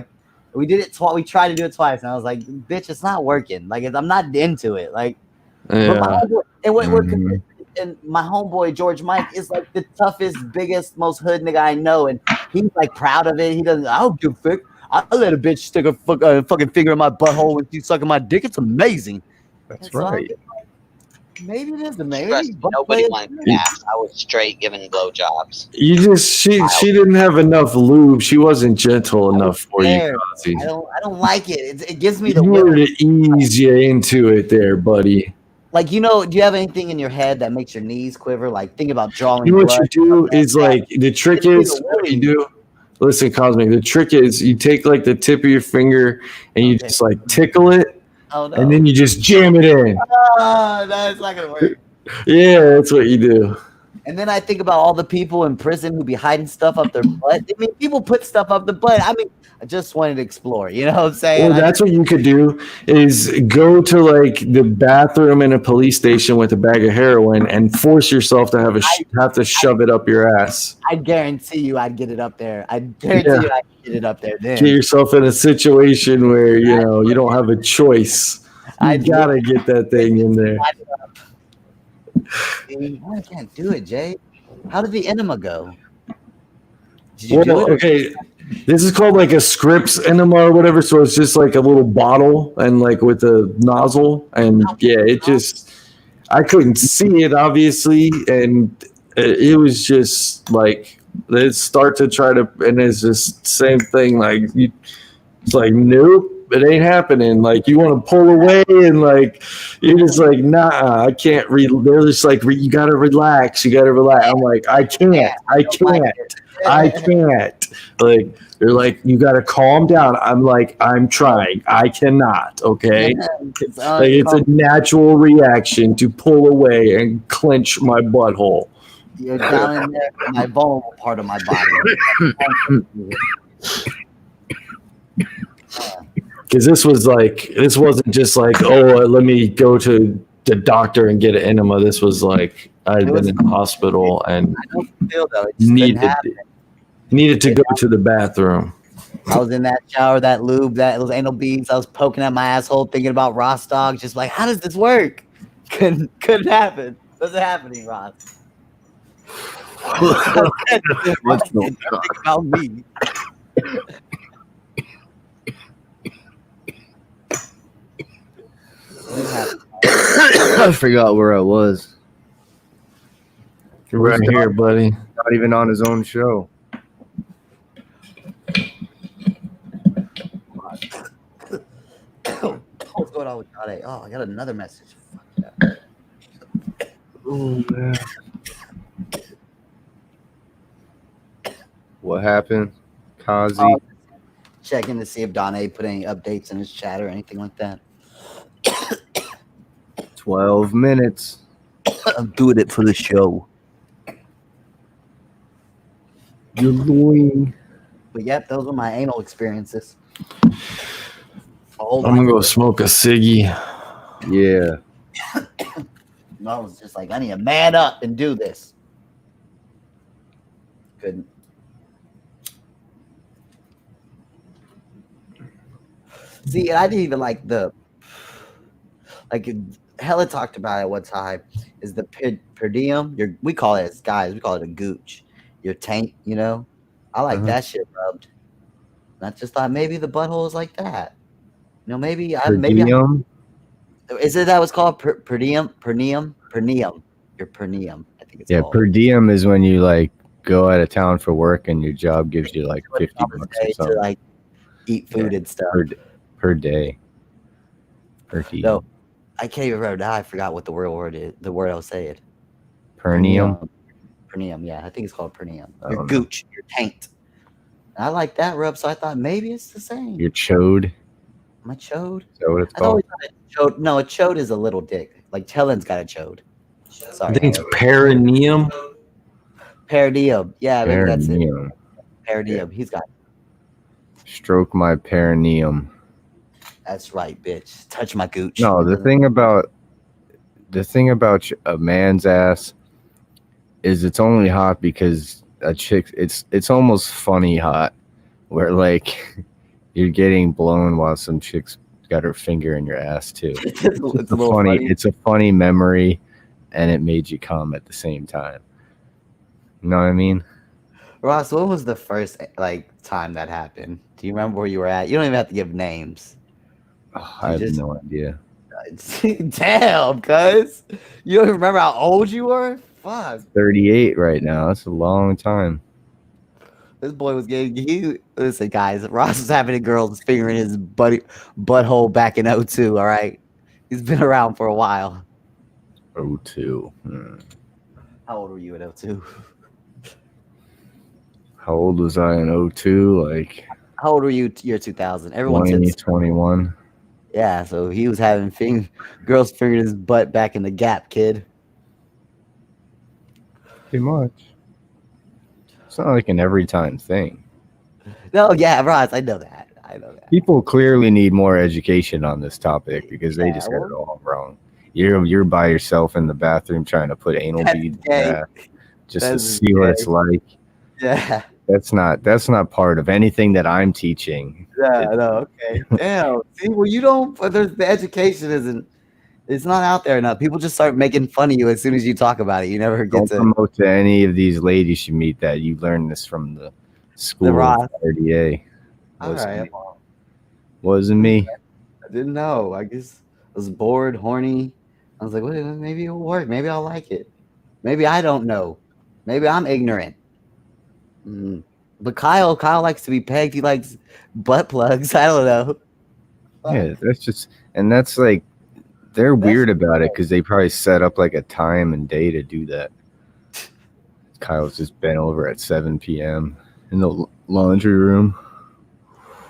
We did it twice. We tried to do it twice, and I was like, "Bitch, it's not working. Like, I'm not into it." Like, and my homeboy George Mike is like the toughest, biggest, most hood nigga I know, and he's like proud of it. He doesn't. I don't give a fuck. I let a bitch stick a fucking finger in my butthole when she's sucking my dick. It's amazing. That's right. Maybe it is amazing. Nobody wanted to ask. I was straight giving blowjobs. She didn't have enough lube. She wasn't gentle enough for you, Kazi. I don't like it. It gives me the you were to ease you into it there, buddy. Like, do you have anything in your head that makes your knees quiver? Like, think about drawing. You know what you do is like the trick is what you do. Listen, Cosmic. The trick is you take like the tip of your finger and you just like tickle it. Oh, no. And then you just jam it in. Oh, that's not gonna work. Yeah, that's what you do. And then I think about all the people in prison who be hiding stuff up their butt. I mean, people put stuff up the butt. I mean, I just wanted to explore. You know what I'm saying? Well, that's what you could do is go to like the bathroom in a police station with a bag of heroin and force yourself to have to shove it up your ass. I guarantee you, I'd get it up there. I guarantee you, I'd get it up there. Then get yourself in a situation where you don't have a choice. You gotta get that thing in there. I can't do it, Jay. How did the enema go? Did you do it? Okay. This is called like a Scripps enema or whatever. So it's just like a little bottle and like with a nozzle. And I couldn't see it obviously. And it was just like, they start to try to, and it's just same thing. Like it's like, nope, it ain't happening. Like you want to pull away and like, you're just like, nah, I can't read. They're just like, you got to relax. I'm like, I can't. Like, they're like, you got to calm down. I'm like, I'm trying. I cannot. Okay. Like, it's a natural reaction to pull away and clench my butthole. You're down in there, my vulnerable part of my body. Because this wasn't just like, let me go to the doctor and get an enema. This was like, I'd been in the hospital and needed to go to the bathroom. I was in that shower, that lube, those anal beads. I was poking at my asshole, thinking about Ross dog. Just like, how does this work? Couldn't happen. Wasn't happening, Ross. Let's go. Think about me. I forgot where I was. You're right here, buddy. Not even on his own show. What's going on with DonA? Oh, I got another message. Fuck yeah. Oh man. What happened? Kazi? Checking to see if DonA put any updates in his chat or anything like that. 12 minutes. I'm doing it for the show. You're annoying. But yep, those were my anal experiences. I'm gonna go smoke a ciggy. Yeah. I was just like, I need to man up and do this. Couldn't. See, I didn't even like Hella talked about it one time. Is the per diem? We call it as guys. We call it a gooch. Your tank, you know. I like that shit rubbed. And I just thought maybe the butthole is like that. You know, maybe is it that was called per diem? Per diem? Your per diem, I think it's called. Per diem is when you like go out of town for work and your job gives you like $50 or something to like eat food and stuff per day. Per diem. No, I can't even remember now. I forgot what the word is. The word I was saying. Perineum. Perineum, yeah, I think it's called perineum. Your gooch, your taint. And I like that rub, so I thought maybe it's the same. Your chode. My chode? Is that what it's called? No, a chode is a little dick. Like Tellen's got a chode. Sorry. I think it's perineum. Perineum. Yeah, maybe that's it. Perineum. Yeah. He's got it. Stroke my perineum. That's right, bitch. Touch my gooch. No, the thing about a man's ass is it's only hot because a chick. It's almost funny hot, where like you're getting blown while some chick's got her finger in your ass too. It's a funny. It's a funny memory, and it made you come at the same time. You know what I mean? Ross, what was the first time that happened? Do you remember where you were at? You don't even have to give names. Oh, I have no idea. Damn, cuz. You don't remember how old you were? Fuck. 38 right now. That's a long time. This boy was getting listen, guys. Ross was having a girl's finger in his butthole back in 02, all right? He's been around for a while. 02. How old were you in 02? How old was I in 02? Like, how old were you year 2000? Everyone 20, said 21. Yeah, so he was having girls fingering his butt back in the gap, kid. Pretty much. It's not like an every time thing. No, yeah, Ross, I know that. People clearly need more education on this topic because they just got it all wrong. You're by yourself in the bathroom trying to put anal beads in that just to see what it's like. Yeah. That's not part of anything that I'm teaching. Yeah, no, okay. Damn. See, well, you don't. The education isn't. It's not out there enough. People just start making fun of you as soon as you talk about it. You never get to promote to any of these ladies you meet that you learned this from the school of RDA. Wasn't me. I didn't know. I guess I was bored, horny. I was like, well, maybe it'll work. Maybe I'll like it. Maybe I don't know. Maybe I'm ignorant. But Kyle likes to be pegged. He likes butt plugs. I don't know. Yeah, that's like, they're weird about it because they probably set up like a time and day to do that. Kyle's just bent over at 7 p.m. in the laundry room.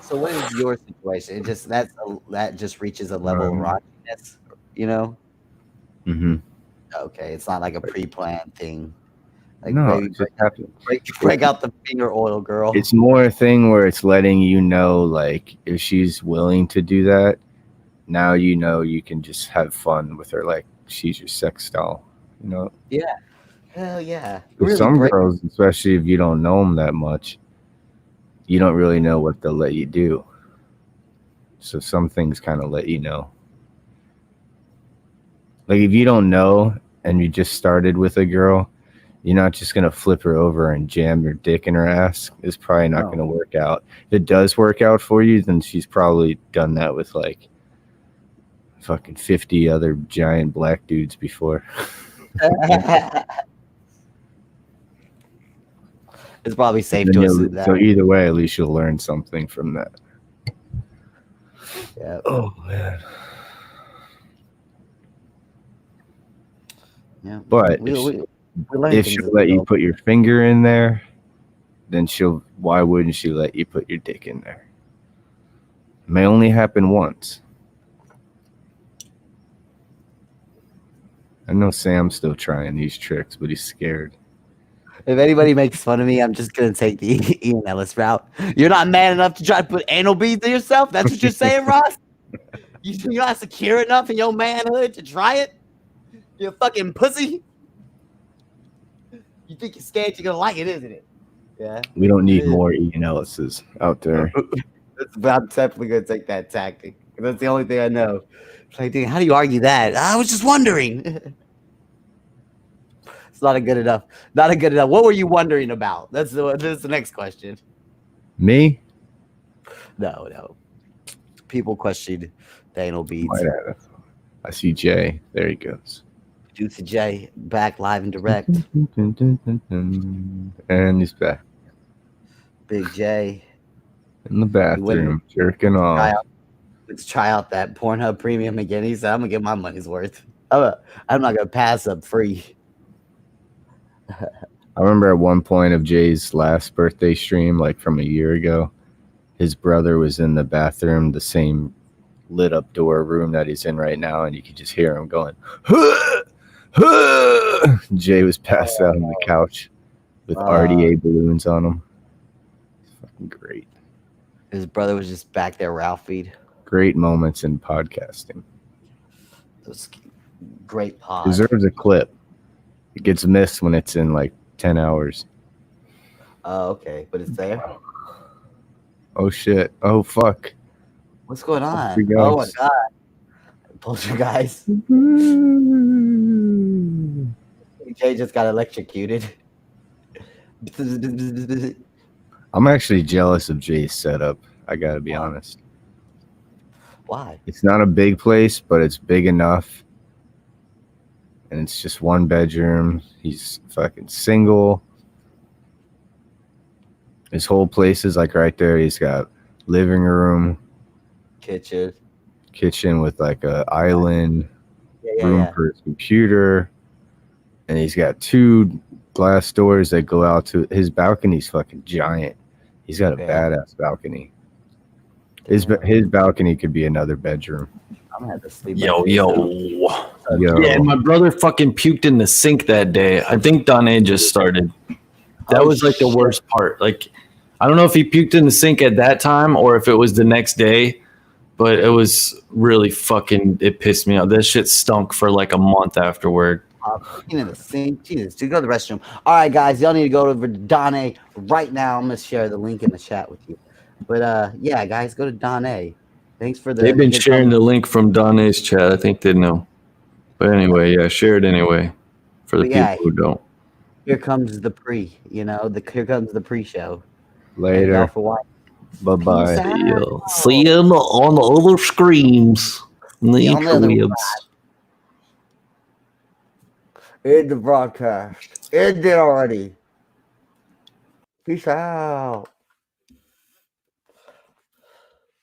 So what is your situation? It just that just reaches a level of raunchiness, you know? Mm-hmm. Okay, it's not like a pre-planned thing. Like no, it just happens. Break out the finger oil, girl. It's more a thing where it's letting you know, like, if she's willing to do that, now you know you can just have fun with her, like she's your sex doll, you know? Yeah. Hell yeah. With some girls, especially if you don't know them that much, you don't really know what they'll let you do. So some things kind of let you know. Like if you don't know and you just started with a girl, you're not just going to flip her over and jam your dick in her ass. It's probably not going to work out. If it does work out for you, then she's probably done that with like fucking 50 other giant black dudes before. It's probably safe to assume that. So either way, at least you'll learn something from that. Yeah. Oh, man. Yeah. But if she'll let you put your finger in there, then why wouldn't she let you put your dick in there? It may only happen once. I know Sam's still trying these tricks, but he's scared. If anybody makes fun of me, I'm just gonna take the Ian Ellis route. You're not man enough to try to put anal beads in yourself? That's what you're saying, Ross? You're not secure enough in your manhood to try it? You're a fucking pussy? You think you're scared you're gonna like it, isn't it? Yeah. We don't need more Ian Ellis's out there. I'm definitely gonna take that tactic. That's the only thing I know. It's like, dude, how do you argue that? I was just wondering. It's not a good enough. Not a good enough. What were you wondering about? That's the next question. Me? No. People questioned the anal beads. I see Jay. There he goes. Juicy J back live and direct. And he's back. Big J in the bathroom, jerking off. Let's try out that Pornhub Premium again. He said, I'm going to get my money's worth. I'm not going to pass up free. I remember at one point of Jay's last birthday stream, like from a year ago, his brother was in the bathroom, the same lit up door room that he's in right now, and you could just hear him going, huh, huh. Jay was passed out on the couch with RDA balloons on him. It's fucking great. His brother was just back there, Ralphie. Great moments in podcasting. Those great pod. Deserves a clip. It gets missed when it's in like 10 hours. Oh, okay. But it's there? Oh, shit. Oh, fuck. What's going on? Oh, my God. Poltergeist. Jay just got electrocuted. I'm actually jealous of Jay's setup. I got to be honest. Why? It's not a big place, but it's big enough. And it's just one bedroom. He's fucking single. His whole place is like right there. He's got living room, kitchen with like a island, room for his computer, and he's got 2 glass doors that go out to his balcony's fucking giant. He's got a badass balcony. His balcony could be another bedroom. I'm gonna have to sleep. Yo. Yeah, my brother fucking puked in the sink that day. I think DonA just started. That was like the worst part. Like, I don't know if he puked in the sink at that time or if it was the next day, but it was really fucking, it pissed me off. That shit stunk for like a month afterward. In the sink. Jesus, to go to the restroom. All right, guys, y'all need to go over to DonA right now. I'm gonna share the link in the chat with you. But yeah, guys, go to DonA. Thanks for the. They've been sharing the link from DonA's chat. I think they know. But anyway, yeah, share it anyway for the people who don't. Here comes the pre. Here comes the pre-show. Later. Bye-bye. See you on the other screens. In the broadcast. Ended already. Peace out.